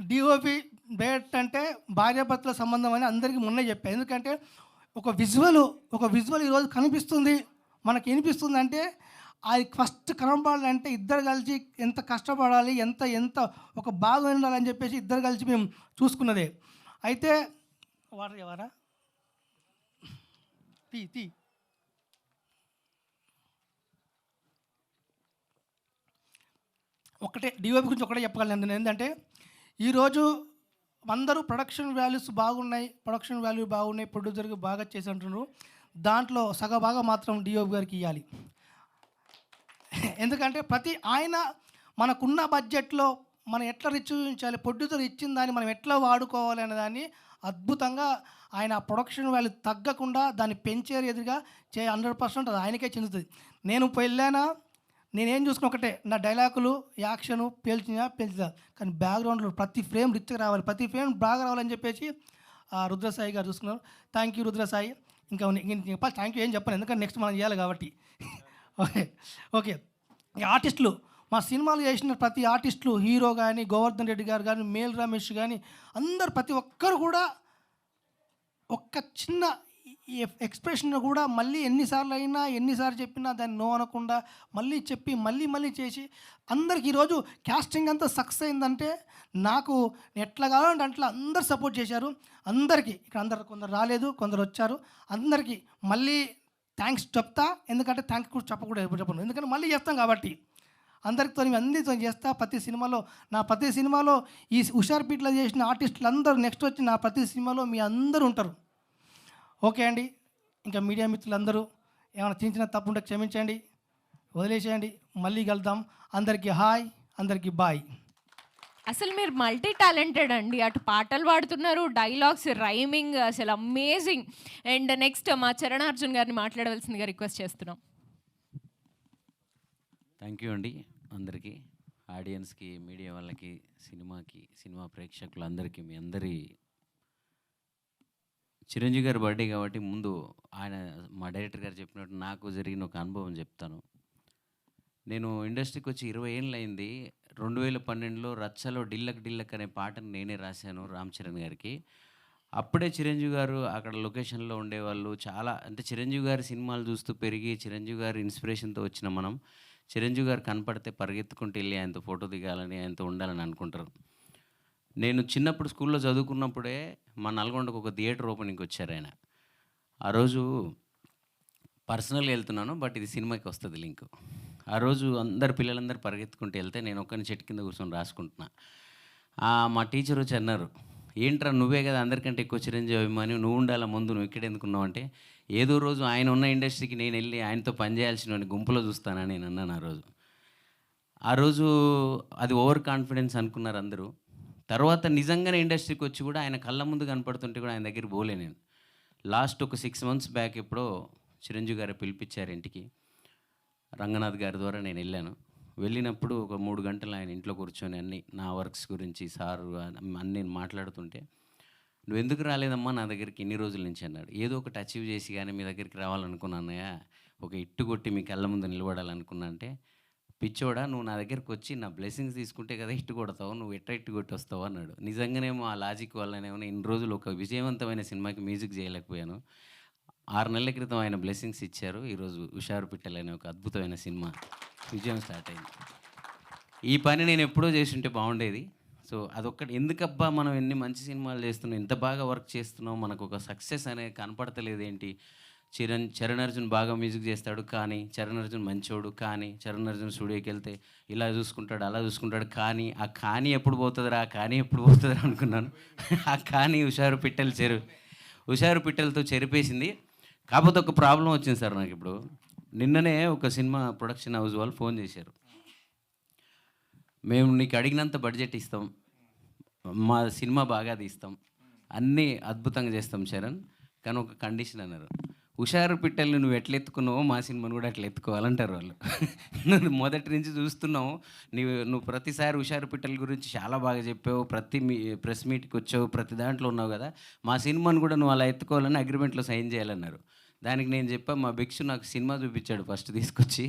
డిఓపి డైరెక్ట్ అంటే భార్యాభర్తల సంబంధం అని అందరికీ మొన్నే చెప్పాను. ఎందుకంటే ఒక విజువల్ ఈరోజు కనిపిస్తుంది, మనకి వినిపిస్తుంది అంటే అది ఫస్ట్ కనపడాలంటే ఇద్దరు కలిసి ఎంత కష్టపడాలి, ఎంత ఒక బాగా ఉండాలని చెప్పేసి ఇద్దరు కలిసి మేము చూసుకున్నదే. అయితే వారా తీ డిఓపి గురించి ఒకటే చెప్పగలను. ఏంటంటే ఈరోజు అందరూ ప్రొడక్షన్ వాల్యూస్ బాగున్నాయి, ప్రొడక్షన్ వాల్యూ బాగున్నాయి, ప్రొడ్యూసర్కి బాగా చేసి అంటున్నారు. దాంట్లో సగభాగం మాత్రం డిఓపి గారికి ఇవ్వాలి. ఎందుకంటే ఆయన మనకున్న బడ్జెట్లో మనం ఎట్లా రిచ్ చూపించాలి, ప్రొడ్యూసర్ ఇచ్చిన దాన్ని మనం ఎట్లా వాడుకోవాలి అనే దాన్ని అద్భుతంగా ఆయన ప్రొడక్షన్ వాల్యూ తగ్గకుండా దాన్ని పెంచేరు ఎదురుగా 100% అది ఆయనకే చెందుతుంది. నేను వెళ్ళానా, నేనేం చూసుకున్న ఒకటే, నా డైలాగులు యాక్షను పేల్చినా కానీ బ్యాక్గ్రౌండ్లో ప్రతి ఫ్రేమ్ రిచ్గా రావాలి, ప్రతి ఫ్రేమ్ బాగా రావాలని చెప్పేసి రుద్రసాయి గారు చూసుకున్నారు. Thank you Rudrasai. ఇంకా చెప్పాలి, థ్యాంక్ యూ ఏం చెప్పాను, ఎందుకంటే నెక్స్ట్ మనం చేయాలి కాబట్టి. ఓకే ఈ ఆర్టిస్టులు, మా సినిమాలు చేసిన ప్రతి ఆర్టిస్టులు, హీరో కానీ, గోవర్ధన్ రెడ్డి గారు కానీ, మేల్ రమేష్ కానీ, అందరు ప్రతి ఒక్కరు కూడా ఒక్క చిన్న ఎక్స్ప్రెషన్ కూడా మళ్ళీ ఎన్నిసార్లు చెప్పినా దాన్ని నో అనకుండా మళ్ళీ చెప్పి మళ్ళీ చేసి అందరికి ఈరోజు క్యాస్టింగ్ అంతా సక్సెస్ అయిందంటే నాకు ఎట్లా కావాలంటే అట్లా అందరు సపోర్ట్ చేశారు. అందరికీ ఇక్కడ కొందరు రాలేదు, కొందరు వచ్చారు, అందరికీ మళ్ళీ థ్యాంక్స్ చెప్తా. ఎందుకంటే థ్యాంక్స్ కూడా చెప్పను, ఎందుకంటే మళ్ళీ చేస్తాం కాబట్టి అందరితో చేస్తా. ప్రతి సినిమాలో ఈ హుషార్పీట్లో చేసిన ఆర్టిస్టులు అందరూ నెక్స్ట్ వచ్చి నా ప్రతి సినిమాలో మీ అందరూ ఉంటారు. ఓకే అండి. ఇంకా మీడియా మిత్రులందరూ ఏమైనా చిన్న తప్పు ఉంటే క్షమించండి, వదిలేసేయండి. మళ్ళీ కలుద్దాం. అందరికీ హాయ్, అందరికీ బాయ్. అసలు మీరు మల్టీ టాలెంటెడ్ అండి. అటు పాటలు పాడుతున్నారు, డైలాగ్స్, రైమింగ్, అసలు అమేజింగ్. అండ్ నెక్స్ట్ మా చరణార్జున్ గారిని మాట్లాడవలసిందిగా రిక్వెస్ట్ చేస్తున్నాం. థ్యాంక్ యూ అండి అందరికీ, ఆడియన్స్కి, మీడియా వాళ్ళకి, సినిమా ప్రేక్షకులందరికీ. మీ అందరి చిరంజీవి గారి బర్త్డే కాబట్టి ముందు మా డైరెక్టర్ గారు చెప్పినట్టు నాకు జరిగిన ఒక అనుభవం చెప్తాను. నేను ఇండస్ట్రీకి వచ్చి 20 ఏళ్ళు అయింది. 2012లో రచ్చలో డిల్లక్ అనే పాటను నేనే రాశాను రామ్ చరణ్ గారికి. అప్పుడే చిరంజీవి గారు అక్కడ లొకేషన్లో ఉండేవాళ్ళు. చాలా అంటే చిరంజీవి గారి సినిమాలు చూస్తూ పెరిగి, చిరంజీవి గారి ఇన్స్పిరేషన్తో వచ్చిన మనం, చిరంజీవి గారు కనపడితే పరిగెత్తుకుంటూ వెళ్ళి ఆయనతో ఫోటో దిగాలని, ఆయనతో ఉండాలని అనుకుంటారు. నేను చిన్నప్పుడు స్కూల్లో చదువుకున్నప్పుడే మా నల్గొండకు ఒక థియేటర్ ఓపెనింగ్కి వచ్చారు ఆయన. ఆ రోజు పర్సనల్గా వెళ్తున్నాను, బట్ ఇది సినిమాకి వస్తుంది లింక్. ఆ రోజు పిల్లలందరూ పరిగెత్తుకుంటూ వెళ్తే నేను ఒక్కని చెట్టు కింద కూర్చొని రాసుకుంటున్నా. మా టీచర్ వచ్చి అన్నారు, ఏంట్రా నువ్వే కదా అందరికంటే ఎక్కువ చిరంజీవి అభిమాని, నువ్వు ఉండాలా ముందు, నువ్వు ఇక్కడ ఎందుకున్నావు అంటే, ఏదో రోజు ఆయన ఉన్న ఇండస్ట్రీకి నేను వెళ్ళి ఆయనతో పనిచేయాల్సిన గుంపులో చూస్తానని నేను అన్నాను. ఆ రోజు అది ఓవర్ కాన్ఫిడెన్స్ అనుకున్నారు అందరూ. తర్వాత నిజంగానే ఇండస్ట్రీకి వచ్చి కూడా ఆయన కళ్ళ ముందు కనపడుతుంటే కూడా ఆయన దగ్గర పోలే నేను. లాస్ట్ ఒక 6 months బ్యాక్ ఎప్పుడో చిరంజీవి గారు పిలిపించారు ఇంటికి, రంగనాథ్ గారి ద్వారా నేను వెళ్ళాను. వెళ్ళినప్పుడు ఒక 3 గంటలు ఆయన ఇంట్లో కూర్చొని అన్నీ నా వర్క్స్ గురించి సారు అన్నీ మాట్లాడుతుంటే, నువ్వు ఎందుకు రాలేదమ్మా నా దగ్గరికి ఇన్ని రోజుల నుంచి అన్నాడు. ఏదో ఒకటి అచీవ్ చేసి కానీ మీ దగ్గరికి రావాలనుకున్నానయ్యా, ఒక ఇట్టు కొట్టి మీ కళ్ళ ముందు నిలబడాలనుకున్నా అంటే, పిచ్చోడా నువ్వు నా దగ్గరికి వచ్చి నా బ్లెస్సింగ్స్ తీసుకుంటే కదా ఇట్టు కొడతావు, నువ్వు ఇట్టు కొట్టి వస్తావు అన్నాడు. నిజంగానేమో ఆ లాజిక్ వల్లనేమో ఇన్ని రోజులు ఒక విజయవంతమైన సినిమాకి మ్యూజిక్ చేయలేకపోయాను. 6 నెలల క్రితం ఆయన బ్లెస్సింగ్స్ ఇచ్చారు. ఈరోజు హుషారు పిట్టలు అనే ఒక అద్భుతమైన సినిమా విజయం స్టార్ట్ అయింది. ఈ పని నేను ఎప్పుడో చేసి ఉంటే బాగుండేది. సో అదొక్కటి, ఎందుకబ్బా మనం ఎన్ని మంచి సినిమాలు చేస్తున్నాం, ఇంత బాగా వర్క్ చేస్తున్నాం, మనకు ఒక సక్సెస్ అనేది కనపడతలేదు ఏంటి. చరణ్ అర్జున్ బాగా మ్యూజిక్ చేస్తాడు కానీ, చరణ్ అర్జున్ మంచోడు కానీ, చరణ్ అర్జున్ స్టూడియోకి వెళ్తే ఇలా చూసుకుంటాడు అలా చూసుకుంటాడు కానీ, ఆ కానీ ఎప్పుడు పోతుందిరా అనుకున్నాను. ఆ కానీ హుషారు పిట్టలతో చెరిపేసింది. కాకపోతే ఒక ప్రాబ్లం వచ్చింది సార్ నాకు. ఇప్పుడు నిన్ననే ఒక సినిమా ప్రొడక్షన్ హౌస్ వాళ్ళు ఫోన్ చేశారు, మేము నీకు అడిగినంత బడ్జెట్ ఇస్తాం, మా సినిమా బాగా తీస్తాం, అన్నీ అద్భుతంగా చేస్తాం చరణ్, కానీ ఒక కండిషన్ అన్నారు, హుషారు పిట్టల్ని నువ్వు ఎట్లా ఎత్తుకున్నావో మా సినిమాను కూడా అట్లా ఎత్తుకోవాలంటారు వాళ్ళు. నువ్వు మొదటి నుంచి చూస్తున్నావు, నువ్వు ప్రతిసారి హుషారు పిట్టల గురించి చాలా బాగా చెప్పావు, ప్రతి ప్రెస్ మీట్కి వచ్చావు, ప్రతి దాంట్లో ఉన్నావు కదా, మా సినిమాను కూడా నువ్వు అలా ఎత్తుకోవాలని అగ్రిమెంట్లో సైన్ చేయాలన్నారు. దానికి నేను చెప్పా, మా భిక్షు నాకు సినిమా చూపించాడు ఫస్ట్ తీసుకొచ్చి.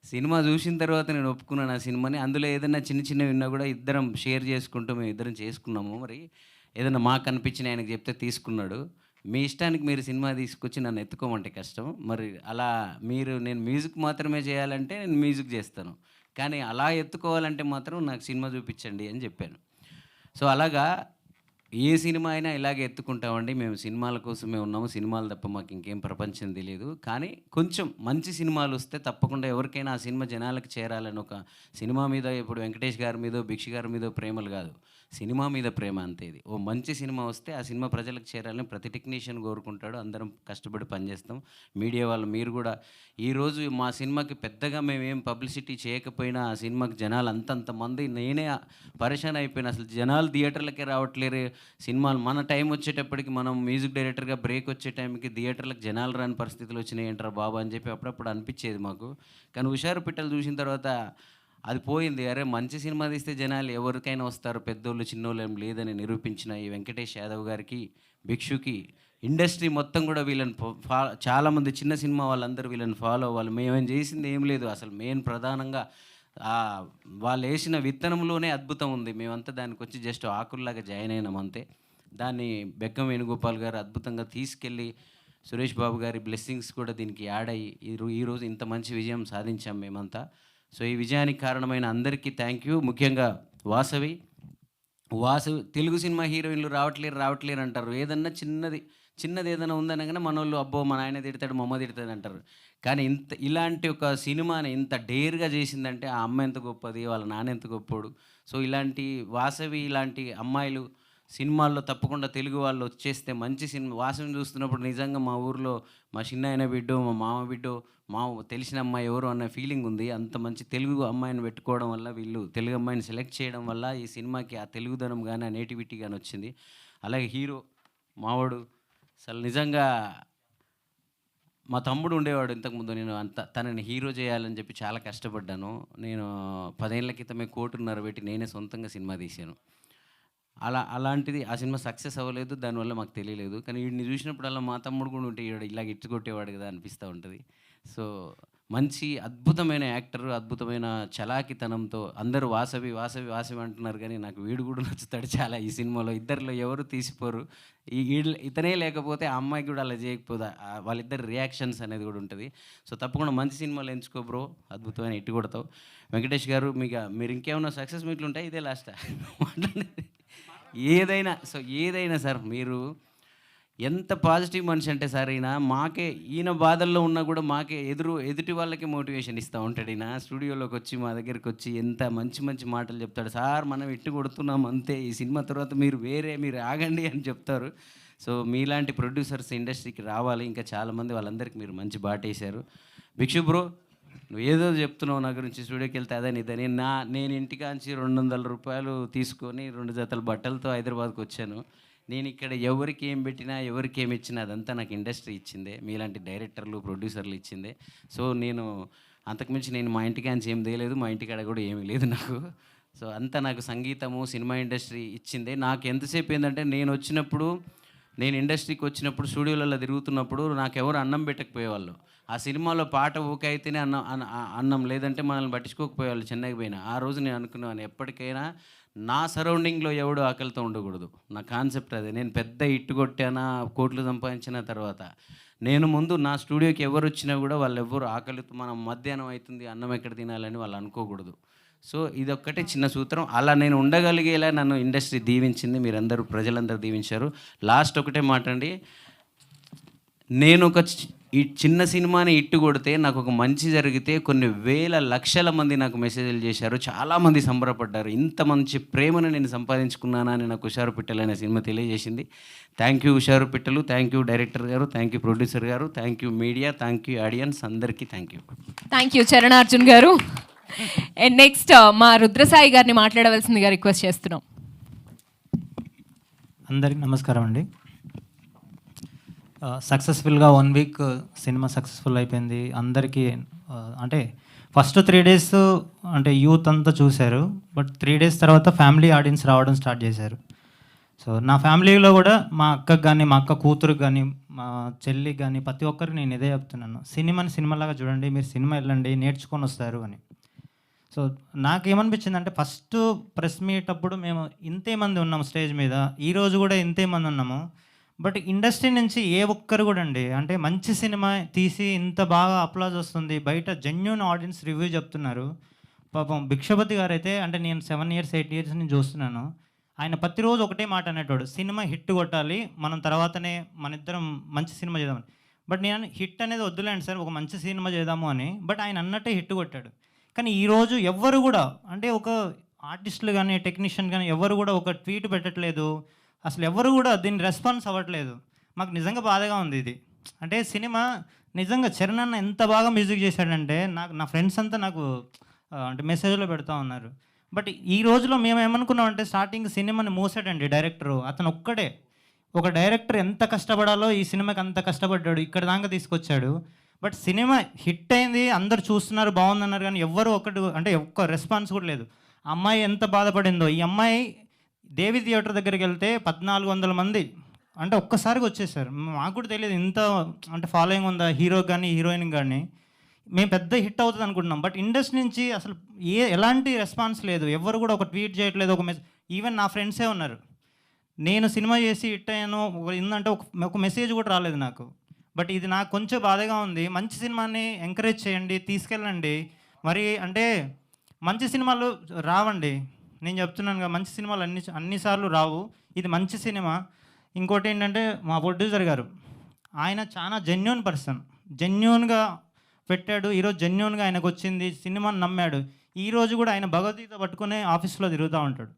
సినిమా చూసిన తర్వాత నేను ఒప్పుకున్నాను ఆ సినిమాని. అందులో ఏదైనా చిన్నవి ఉన్నా కూడా ఇద్దరం షేర్ చేసుకుంటూ మేము ఇద్దరం చేసుకున్నాము. మరి ఏదైనా మాకు అనిపించిన ఆయనకు చెప్తే తీసుకున్నాడు. మీ ఇష్టానికి మీరు సినిమా తీసుకొచ్చి నన్ను ఎత్తుకోమంటే కష్టం, మరి అలా నేను మ్యూజిక్ మాత్రమే చేయాలంటే నేను మ్యూజిక్ చేస్తాను, కానీ అలా ఎత్తుకోవాలంటే మాత్రం నాకు సినిమా చూపించండి అని చెప్పాను. సో అలాగా ఏ సినిమా అయినా ఇలాగే ఎత్తుకుంటామండి. మేము సినిమాల కోసమే ఉన్నాము, సినిమాలు తప్ప మాకు ఇంకేం ప్రపంచం తెలియదు. కానీ కొంచెం మంచి సినిమాలు వస్తే తప్పకుండా ఎవరికైనా ఆ సినిమా జనాలకు చేరాలని, ఒక సినిమా మీద ఇప్పుడు వెంకటేష్ గారి మీదో భిక్ష గారి మీదో ప్రేమలు కాదు, సినిమా మీద ప్రేమ అంతే. ఇది ఓ మంచి సినిమా వస్తే ఆ సినిమా ప్రజలకు చేరాలని ప్రతి టెక్నీషియన్ కోరుకుంటాడు. అందరం కష్టపడి పనిచేస్తాం. మీడియా వాళ్ళు మీరు కూడా ఈరోజు మా సినిమాకి పెద్దగా మేమేం పబ్లిసిటీ చేయకపోయినా ఆ సినిమాకి జనాలు అంతంతమంది నేనే పరేషాన్ అయిపోయినా. అసలు జనాలు థియేటర్లకే రావట్లేరు. సినిమాలు మన టైం వచ్చేటప్పటికి మనం మ్యూజిక్ డైరెక్టర్గా బ్రేక్ వచ్చే టైంకి థియేటర్లకు జనాలు రాని పరిస్థితులు వచ్చినాయి ఏంట్రా బాబా అని చెప్పి అప్పుడప్పుడు అనిపించేది మాకు. కానీ హుషారు పిట్టలు చూసిన తర్వాత అది పోయింది. అరే మంచి సినిమా తీస్తే జనాలు ఎవరికైనా వస్తారు, పెద్దోళ్ళు చిన్నోళ్ళు ఏం లేదని నిరూపించిన ఈ వెంకటేష్ యాదవ్ గారికి, భిక్షుకి, ఇండస్ట్రీ మొత్తం కూడా వీళ్ళని చాలామంది చిన్న సినిమా వాళ్ళందరూ వీళ్ళని ఫాలో అవ్వాలి. మేమేం చేసింది ఏం లేదు. అసలు మెయిన్ ప్రధానంగా వాళ్ళు వేసిన విత్తనంలోనే అద్భుతం ఉంది. మేమంతా దానికి వచ్చి జస్ట్ ఆకుల్లాగా జాయిన్ అయినాం అంతే. దాన్ని బెక్కం వేణుగోపాల్ గారు అద్భుతంగా తీసుకెళ్ళి సురేష్ బాబు గారి బ్లెస్సింగ్స్ కూడా దీనికి యాడ్ అయ్యి ఈరోజు ఇంత మంచి విజయం సాధించాం మేమంతా. సో ఈ విజయానికి కారణమైన అందరికీ థ్యాంక్ యూ. ముఖ్యంగా వాసవి తెలుగు సినిమా హీరోయిన్లు రావట్లేరు అంటారు. ఏదన్నా చిన్నది ఏదైనా ఉందనగానే మనోళ్ళు అబ్బో మా నాయన తిడతాడు, మా అమ్మ తిడతాడు అంటారు. కానీ ఇలాంటి ఒక సినిమాని ఇంత డేర్గా చేసిందంటే ఆ అమ్మ ఎంత గొప్పది, వాళ్ళ నాన్న ఎంత గొప్పోడు. సో ఇలాంటి వాసవి ఇలాంటి అమ్మాయిలు సినిమాల్లో తప్పకుండా తెలుగు వాళ్ళు వచ్చేస్తే మంచి సినిమా. వాసవిని చూస్తున్నప్పుడు నిజంగా మా ఊర్లో మా చిన్నాయన బిడ్డో, మా మామ బిడ్డో, మా తెలిసిన అమ్మాయి ఎవరు అన్న ఫీలింగ్ ఉంది. అంత మంచి తెలుగు అమ్మాయిని పెట్టుకోవడం వల్ల, వీళ్ళు తెలుగు అమ్మాయిని సెలెక్ట్ చేయడం వల్ల ఈ సినిమాకి ఆ తెలుగుదనం కానీ ఆ నేటివిటీ కానీ వచ్చింది. అలాగే హీరో మావాడు అసలు నిజంగా మా తమ్ముడు ఉండేవాడు ఇంతకుముందు. నేను తనని హీరో చేయాలని చెప్పి చాలా కష్టపడ్డాను. నేను 10 ఏళ్ల క్రితమే 1.5 కోటి పెట్టి నేనే సొంతంగా సినిమా తీశాను. అలాంటిది ఆ సినిమా సక్సెస్ అవ్వలేదు. దానివల్ల మాకు తెలియలేదు. కానీ వీడిని చూసినప్పుడల్లా మా తమ్ముడు కూడా ఉంటే ఇలాగ ఇట్టుకొట్టేవాడు కదా అనిపిస్తూ ఉంటుంది. సో మంచి అద్భుతమైన యాక్టర్, అద్భుతమైన చలాకితనంతో అందరూ వాసవి అంటున్నారు. కానీ నాకు వీడు కూడా నచ్చుతాడు చాలా ఈ సినిమాలో. ఇద్దరిలో ఎవరు తీసిపోరు. ఇతనే లేకపోతే ఆ అమ్మాయికి కూడా అలా చేయకపోదా వాళ్ళిద్దరు రియాక్షన్స్ అనేది కూడా ఉంటుంది. సో తప్పకుండా మంచి సినిమాలు ఎంచుకో బ్రో, అద్భుతమైన ఇట్టు కొడతావు. వెంకటేష్ గారు మీరు ఇంకేమైనా సక్సెస్ మీట్లు ఉంటాయి ఇదే లాస్ట్ ఏదైనా సార్ మీరు ఎంత పాజిటివ్ మనిషి అంటే సార్ ఈయన బాధల్లో ఉన్నా కూడా మాకే ఎదుటి వాళ్ళకి మోటివేషన్ ఇస్తూ ఉంటాడు. ఈయన స్టూడియోలోకి వచ్చి మా దగ్గరికి వచ్చి ఎంత మంచి మాటలు చెప్తాడు. సార్ మనం ఇట్టు కొడుతున్నాం అంతే, ఈ సినిమా తర్వాత మీరు ఆగండి అని చెప్తారు. సో మీలాంటి ప్రొడ్యూసర్స్ ఇండస్ట్రీకి రావాలి ఇంకా చాలామంది. వాళ్ళందరికీ మీరు మంచి బాటేశారు. భిక్షు బ్రో నువ్వు ఏదో చెప్తున్నావు నా గురించి, స్టూడియోకి వెళ్తే అదని ఇదని. నేను ఇంటికాంచి 200 రూపాయలు తీసుకొని 2 జతల బట్టలతో హైదరాబాద్కి వచ్చాను. నేను ఇక్కడ ఎవరికి ఏం పెట్టినా ఎవరికి ఏమి ఇచ్చినా అదంతా నాకు ఇండస్ట్రీ ఇచ్చిందే, మీలాంటి డైరెక్టర్లు ప్రొడ్యూసర్లు ఇచ్చిందే. సో నేను అంతకుమించి నేను మా ఇంటికాంచి ఏం తేలేదు, మా ఇంటికాడ కూడా ఏమీ లేదు నాకు. సో అంతా నాకు సంగీతము సినిమా ఇండస్ట్రీ ఇచ్చిందే. నాకు ఎంతసేపు ఏంటంటే నేను ఇండస్ట్రీకి వచ్చినప్పుడు స్టూడియోలలో తిరుగుతున్నప్పుడు నాకు ఎవరు అన్నం పెట్టకపోయేవాళ్ళు. ఆ సినిమాలో పాట ఓకే అయితేనే అన్నం లేదంటే మనల్ని పట్టించుకోకపోయేవాళ్ళు చెన్నైకి పోయినా. ఆ రోజు నేను అనుకున్నాను ఎప్పటికైనా నా సరౌండింగ్లో ఎవడు ఆకలితో ఉండకూడదు. నా కాన్సెప్ట్ అదే. నేను పెద్ద ఇట్టు కొట్టానా, కోట్లు సంపాదించిన తర్వాత నేను ముందు నా స్టూడియోకి ఎవరు వచ్చినా కూడా వాళ్ళు ఎవరు ఆకలితో మనం మధ్యాహ్నం అవుతుంది అన్నం ఎక్కడ తినాలని వాళ్ళు అనుకోకూడదు. సో ఇదొక్కటే చిన్న సూత్రం. అలా నేను ఉండగలిగేలా నన్ను ఇండస్ట్రీ దీవించింది, మీరందరూ ప్రజలందరూ దీవించారు. లాస్ట్ ఒకటే మాట అండి, నేను ఒక చిన్న సినిమాని ఇట్టు కొడితే నాకు ఒక మంచి జరిగితే కొన్ని వేల లక్షల మంది నాకు మెసేజ్లు చేశారు, చాలామంది సంబరపడ్డారు. ఇంత మంచి ప్రేమను నేను సంపాదించుకున్నానా అని నాకు హుషారు పిట్టలు అనే సినిమా తెలియజేసింది. థ్యాంక్ యూ హుషారు పిట్టలు, థ్యాంక్ యూ డైరెక్టర్ గారు, థ్యాంక్ యూ ప్రొడ్యూసర్ గారు, thank you media, thank you audience అందరికీ థ్యాంక్ యూ చరణార్జున్ గారు. అండ్ నెక్స్ట్ మా రుద్రసాయి గారిని మాట్లాడవలసిందిగా రిక్వెస్ట్ చేస్తున్నాం. అందరికీ నమస్కారం అండి. సక్సెస్ఫుల్గా 1 వీక్ సినిమా సక్సెస్ఫుల్ అయిపోయింది. అందరికీ అంటే ఫస్ట్ 3 days అంటే యూత్ అంతా చూశారు. బట్ 3 days తర్వాత ఫ్యామిలీ ఆడియన్స్ రావడం స్టార్ట్ చేశారు. సో నా ఫ్యామిలీలో కూడా మా అక్కకు కానీ, మా అక్క కూతురుకి కానీ, మా చెల్లికి కానీ ప్రతి ఒక్కరికి నేను ఇదే చెప్తున్నాను, సినిమాని సినిమాలాగా చూడండి, మీరు సినిమా వెళ్ళండి, నేర్చుకొని వస్తారు అని. సో నాకేమనిపించింది అంటే ఫస్ట్ ప్రెస్ మీట్ అప్పుడు మేము ఇంతేమంది ఉన్నాము స్టేజ్ మీద, ఈరోజు కూడా ఇంతేమంది ఉన్నాము. బట్ ఇండస్ట్రీ నుంచి ఏ ఒక్కరు కూడా అండి అంటే మంచి సినిమా తీసి ఇంత బాగా అప్లాజ్ వస్తుంది, బయట జెన్యూన్ ఆడియన్స్ రివ్యూ చెప్తున్నారు. పాపం భిక్షపతి గారు అయితే అంటే నేను 7 years 8 years నుంచి చూస్తున్నాను, ఆయన ప్రతిరోజు ఒకటే మాట అనేటోడు, సినిమా హిట్ కొట్టాలి, మనం తర్వాతనే మన ఇద్దరం మంచి సినిమా చేద్దామని. బట్ నేను హిట్ అనేది వద్దులేండి సార్, ఒక మంచి సినిమా చేద్దాము అని. బట్ ఆయన అన్నట్టే హిట్ కొట్టాడు. కానీ ఈరోజు ఎవ్వరు కూడా అంటే ఆర్టిస్టులు కానీ టెక్నీషియన్ కానీ ఎవరు కూడా ఒక ట్వీట్ పెట్టట్లేదు, అసలు ఎవరు కూడా దీన్ని రెస్పాన్స్ అవ్వట్లేదు. మాకు నిజంగా బాధగా ఉంది ఇది. అంటే సినిమా నిజంగా చరణ్ అన్న ఎంత బాగా మ్యూజిక్ చేశాడంటే నా ఫ్రెండ్స్ అంతా నాకు అంటే మెసేజ్లో పెడతా ఉన్నారు. బట్ ఈ రోజులో మేము ఏమనుకున్నామంటే స్టార్టింగ్ సినిమాని మూసాడండి డైరెక్టరు. అతను ఒక్కడే, ఒక డైరెక్టర్ ఎంత కష్టపడాలో ఈ సినిమాకి అంత కష్టపడ్డాడు, ఇక్కడ దాకా తీసుకొచ్చాడు. బట్ సినిమా హిట్ అయింది, అందరు చూస్తున్నారు, బాగుందన్నారు, కానీ ఎవ్వరు అంటే ఒక్క రెస్పాన్స్ కూడా లేదు. అమ్మాయి ఎంత బాధపడిందో. ఈ అమ్మాయి దేవి థియేటర్ దగ్గరికి వెళ్తే 1400 మంది అంటే ఒక్కసారిగా వచ్చేసారు. మాకు కూడా తెలియదు ఇంత అంటే ఫాలోయింగ్ ఉందా హీరోకి కానీ హీరోయిన్ కానీ. మేము పెద్ద హిట్ అవుతుంది అనుకుంటున్నాం, బట్ ఇండస్ట్రీ నుంచి అసలు ఎలాంటి రెస్పాన్స్ లేదు. ఎవరు కూడా ఒక ట్వీట్ చేయట్లేదు, ఒక ఈవెన్ నా ఫ్రెండ్సే ఉన్నారు, నేను సినిమా చేసి హిట్ అయ్యాను ఏంటంటే ఒక మెసేజ్ కూడా రాలేదు నాకు. బట్ ఇది నాకు కొంచెం బాధగా ఉంది. మంచి సినిమాని ఎంకరేజ్ చేయండి, తీసుకెళ్ళండి. మరి అంటే మంచి సినిమాలు రావండి, నేను చెప్తున్నాను కదా, మంచి సినిమాలు అన్నిసార్లు రావు. ఇది మంచి సినిమా. ఇంకోటి ఏంటంటే మా ప్రొడ్యూసర్ గారు, ఆయన చాలా జెన్యూన్ పర్సన్, జెన్యూన్గా పెట్టాడు. ఈరోజు జెన్యూన్గా ఆయనకు వచ్చింది, సినిమాని నమ్మాడు. ఈరోజు కూడా ఆయన భగవద్గీత పట్టుకునే ఆఫీస్లో తిరుగుతూ ఉంటాడు.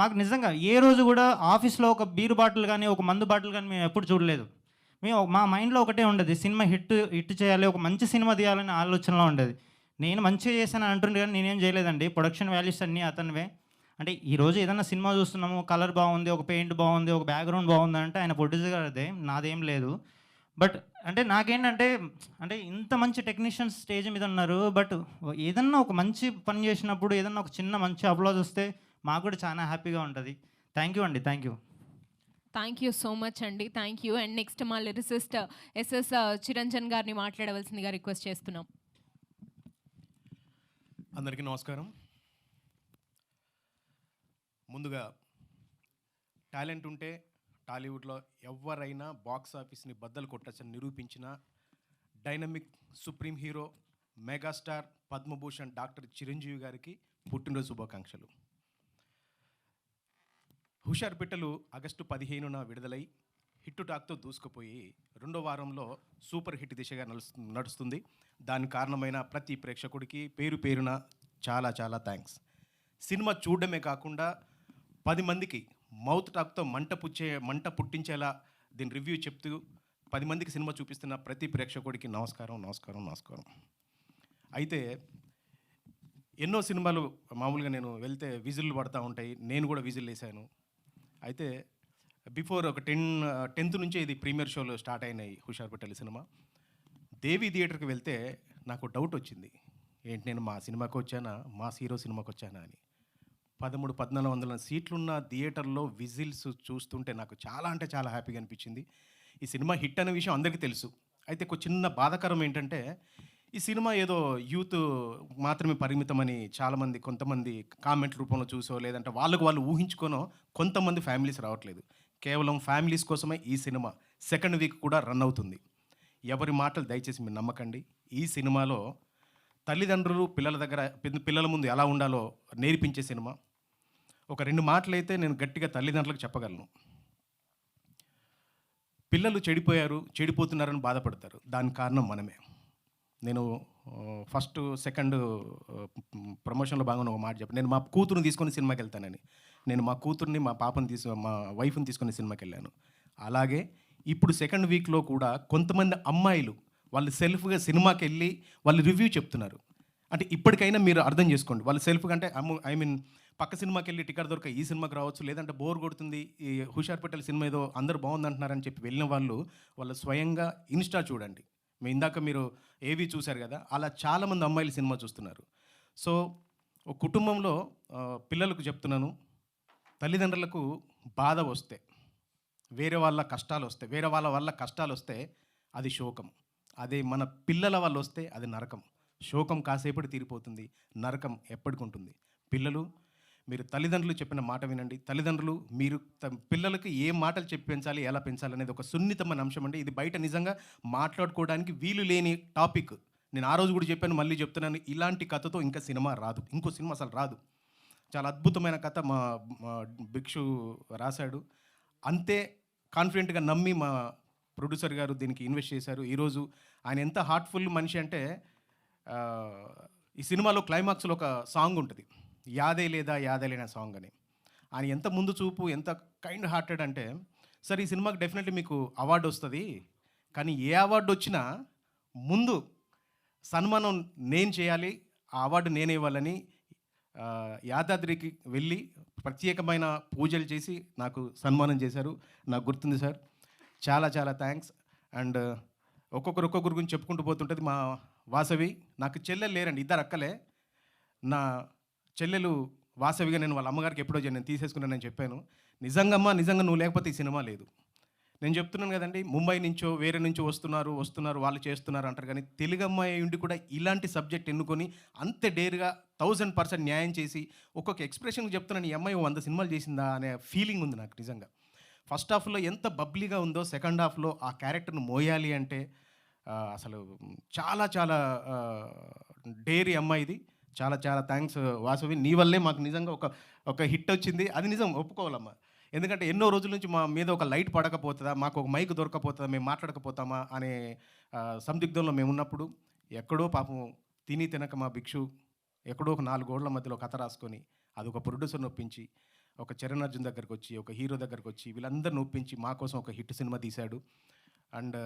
మాకు నిజంగా ఏ రోజు కూడా ఆఫీస్లో ఒక బీరు బాటిల్ కానీ ఒక మందు బాటిల్ కానీ మేము ఎప్పుడు చూడలేదు. మా మైండ్లో ఒకటే ఉండేది, సినిమా హిట్ చేయాలి, ఒక మంచి సినిమా తీయాలనే ఆలోచనలో ఉండేది. నేను మంచిగా చేశాను అంటుండే కానీ నేనేం చేయలేదండి. ప్రొడక్షన్ వాల్యూస్ అన్నీ అతనివే. అంటే ఈరోజు ఏదైనా సినిమా చూస్తున్నాము, కలర్ బాగుంది, ఒక పెయింట్ బాగుంది, ఒక బ్యాక్గ్రౌండ్ బాగుంది అంటే ఆయన ప్రొడ్యూసర్ గారిదే, నాదేం లేదు. బట్ అంటే నాకేంటంటే అంటే ఇంత మంచి టెక్నీషియన్స్ స్టేజ్ మీద ఉన్నారు, బట్ ఏదన్నా ఒక మంచి పని చేసినప్పుడు ఏదన్నా ఒక చిన్న మంచి అప్లాజ్ వస్తే మాకు కూడా చాలా హ్యాపీగా ఉంటుంది. థ్యాంక్ యూ అండి, thank you. Thank you so much అండి, థ్యాంక్ యూ. అండ్ నెక్స్ట్ మా లిరిసిస్ట్ ఎస్ఎస్ చిరంజన్ గారిని మాట్లాడవలసిందిగా రిక్వెస్ట్ చేస్తున్నాం. అందరికీ నమస్కారం. ముందుగా టాలెంట్ ఉంటే టాలీవుడ్లో ఎవరైనా బాక్స్ ఆఫీస్ని బద్దలు కొట్టచ్చని నిరూపించిన dynamic supreme hero megastar Padma Bhushan doctor Chiranjeevi గారికి పుట్టినరోజు శుభాకాంక్షలు. హుషార్ పిట్టలు ఆగస్టు 15న విడుదలై హిట్ టాక్తో దూసుకుపోయి 2వ వారంలో సూపర్ హిట్ దిశగా నడుస్తుంది. దానికి కారణమైన ప్రతి ప్రేక్షకుడికి పేరు పేరున చాలా చాలా థ్యాంక్స్. సినిమా చూడడమే కాకుండా 10 మందికి మౌత్ టాక్తో మంట పుట్టించేలా దీని రివ్యూ చెప్తూ 10 మందికి సినిమా చూపిస్తున్న ప్రతి ప్రేక్షకుడికి నమస్కారం నమస్కారం నమస్కారం. అయితే ఎన్నో సినిమాలు మామూలుగా నేను వెళ్తే విజిల్లు పడతా ఉంటాయి, నేను కూడా విజిల్ వేసాను. అయితే బిఫోర్ ఒక 10th నుంచే ఇది ప్రీమియర్ షోలో స్టార్ట్ అయినాయి హుషార్ పిట్టలు సినిమా. దేవి థియేటర్కి వెళ్తే నాకు డౌట్ వచ్చింది, ఏంటి నేను మా సినిమాకి వచ్చానా, మా హీరో సినిమాకి వచ్చానా అని. 1300-1400 సీట్లున్న థియేటర్లో విజిల్స్ చూస్తుంటే నాకు చాలా అంటే చాలా హ్యాపీగా అనిపించింది. ఈ సినిమా హిట్ అనే విషయం అందరికీ తెలుసు. అయితే ఒక చిన్న బాధాకరం ఏంటంటే ఈ సినిమా ఏదో యూత్ మాత్రమే పరిమితమని చాలామంది కొంతమంది కామెంట్ రూపంలో చూసో లేదంటే వాళ్ళు ఊహించుకోనో కొంతమంది ఫ్యామిలీస్ రావట్లేదు. కేవలం ఫ్యామిలీస్ కోసమే ఈ సినిమా 2nd వీక్ కూడా రన్ అవుతుంది. ఎవరి మాటలు దయచేసి మీరు నమ్మకండి. ఈ సినిమాలో తల్లిదండ్రులు పిల్లల ముందు ఎలా ఉండాలో నేర్పించే సినిమా. ఒక 2 మాటలు అయితే నేను గట్టిగా తల్లిదండ్రులకు చెప్పగలను. పిల్లలు చెడిపోతున్నారని బాధపడతారు, దానికి కారణం మనమే. నేను ఫస్ట్ సెకండ్ ప్రమోషన్లో భాగంగా ఒక మాట చెప్పాను, నేను మా కూతురుని తీసుకొని సినిమాకి వెళ్తానని. నేను మా కూతుర్ని మా వైఫ్ని తీసుకొని సినిమాకి వెళ్ళాను. అలాగే ఇప్పుడు 2nd వీక్లో కూడా కొంతమంది అమ్మాయిలు వాళ్ళు సెల్ఫ్గా సినిమాకి వెళ్ళి వాళ్ళు రివ్యూ చెప్తున్నారు. అంటే ఇప్పటికైనా మీరు అర్థం చేసుకోండి, వాళ్ళు సెల్ఫ్గా అంటే పక్క సినిమాకి వెళ్ళి టికెట్ దొరక ఈ సినిమాకి రావచ్చు, లేదంటే బోర్ కొడుతుంది ఈ హుషార్ పిట్టల సినిమా ఏదో అందరూ బాగుందంటున్నారని చెప్పి వెళ్ళిన వాళ్ళు స్వయంగా ఇన్స్టా చూడండి. ఇందాక మీరు ఏవి చూశారు కదా, అలా చాలామంది అమ్మాయిలు సినిమా చూస్తున్నారు. సో ఒక కుటుంబంలో పిల్లలకు చెప్తున్నాను, తల్లిదండ్రులకు బాధ వస్తే, వేరే వాళ్ళ కష్టాలు వస్తే అది శోకం. అదే మన పిల్లల వాళ్ళు వస్తే అది నరకం. శోకం కాసేపటి తీరిపోతుంది, నరకం ఎప్పటికి ఉంటుంది. పిల్లలు మీరు తల్లిదండ్రులు చెప్పిన మాట వినండి. తల్లిదండ్రులు మీరు పిల్లలకి ఏ మాటలు చెప్పి పెంచాలి, ఎలా పెంచాలి అనేది ఒక సున్నితమైన అంశం అండి. ఇది బయట నిజంగా మాట్లాడుకోవడానికి వీలు లేని టాపిక్. నేను ఆ రోజు కూడా చెప్పాను, మళ్ళీ చెప్తున్నాను, ఇలాంటి కథతో ఇంకా సినిమా రాదు, ఇంకో సినిమా అసలు రాదు. చాలా అద్భుతమైన కథ మా భిక్షు రాశాడు. అంతే కాన్ఫిడెంట్గా నమ్మి మా ప్రొడ్యూసర్ గారు దీనికి ఇన్వెస్ట్ చేశారు. ఈరోజు ఆయన ఎంత హార్ట్ఫుల్ మనిషి అంటే ఈ సినిమాలో క్లైమాక్స్లో ఒక సాంగ్ ఉంటుంది, యాదే లేదా యాదే లేనా సాంగ్ అని. ఆయన ఎంత ముందు చూపు, ఎంత కైండ్ హార్టెడ్ అంటే, సార్ ఈ సినిమాకి డెఫినెట్లీ మీకు అవార్డు వస్తుంది, కానీ ఏ అవార్డు వచ్చినా ముందు సన్మానం నేను చేయాలి, ఆ అవార్డు నేనే ఇవ్వాలని యాదాద్రికి వెళ్ళి ప్రత్యేకమైన పూజలు చేసి నాకు సన్మానం చేశారు. నాకు గుర్తుంది సార్. చాలా చాలా థ్యాంక్స్. అండ్ ఒక్కొక్కరు గురించి చెప్పుకుంటూ పోతుంటుంది. మా వాసవి, నాకు చెల్లెలు లేరండి, ఇద్దరు అక్కలే. నా చెల్లెలు వాసవిగా నేను వాళ్ళ అమ్మగారికి ఎప్పుడో నేను తీసేసుకున్నానని చెప్పాను. నిజంగా నువ్వు లేకపోతే ఈ సినిమా లేదు. నేను చెప్తున్నాను కదండి, ముంబై నుంచో వేరే నుంచో వస్తున్నారు వాళ్ళు చేస్తున్నారు అంటారు, కానీ తెలుగు అమ్మాయి ఉండి కూడా ఇలాంటి సబ్జెక్ట్ ఎన్నుకొని అంత డేర్గా 1000% న్యాయం చేసి ఒక్కొక్క ఎక్స్ప్రెషన్ చెప్తున్నాను, ఈ అమ్మాయి 100 సినిమాలు చేసిందా అనే ఫీలింగ్ ఉంది నాకు నిజంగా. ఫస్ట్ హాఫ్లో ఎంత బబ్లీగా ఉందో సెకండ్ హాఫ్లో ఆ క్యారెక్టర్ను మోయాలి అంటే అసలు చాలా చాలా డేరీ అమ్మాయిది. చాలా చాలా థ్యాంక్స్ వాసవి, నీ వల్లే మాకు నిజంగా ఒక హిట్ వచ్చింది. అది నిజం ఒప్పుకోవాలమ్మా. ఎందుకంటే ఎన్నో రోజుల నుంచి మా మీద ఒక లైట్ పడకపోతుందా, మాకు ఒక మైక్ దొరకపోతుందా, మేము మాట్లాడకపోతామా అనే సందిగ్ధంలో మేము ఉన్నప్పుడు ఎక్కడో పాపం తిని తినక మా భిక్షు ఎక్కడో ఒక 4 గోడల మధ్యలో కథ రాసుకొని అది ఒక ప్రొడ్యూసర్ని ఒప్పించి, ఒక చరణ్ అర్జున్ దగ్గరకు వచ్చి, ఒక హీరో దగ్గరకు వచ్చి, వీళ్ళందరిని ఒప్పించి మా కోసం ఒక హిట్ సినిమా తీశాడు. అండ్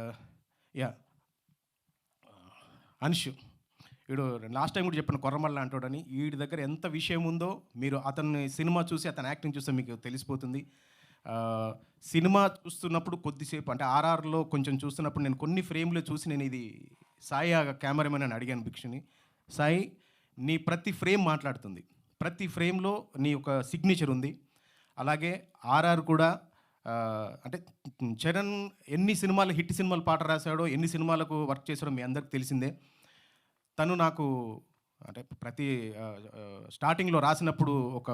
యా అన్షు, వీడు లాస్ట్ టైం కూడా చెప్పిన కొర్రమల్ల అంటాడని, వీడి దగ్గర ఎంత విషయం ఉందో మీరు అతన్ని సినిమా చూసి అతని యాక్టింగ్ చూస్తే మీకు తెలిసిపోతుంది. సినిమా చూస్తున్నప్పుడు కొద్దిసేపు అంటే ఆర్ఆర్లో కొంచెం చూస్తున్నప్పుడు నేను కొన్ని ఫ్రేమ్లో చూసి నేను ఇది సాయి కెమెరామెన్ అని అడిగాను భిక్షుని. సాయి, నీ ప్రతి ఫ్రేమ్ మాట్లాడుతుంది, ప్రతి ఫ్రేమ్లో నీ ఒక సిగ్నేచర్ ఉంది. అలాగే ఆర్ఆర్ కూడా అంటే చరణ్ ఎన్ని సినిమాలు హిట్ సినిమాలు పాట రాశాడో, ఎన్ని సినిమాలకు వర్క్ చేశాడో మీ అందరికి తెలిసిందే. తను నాకు అంటే ప్రతి స్టార్టింగ్లో రాసినప్పుడు ఒక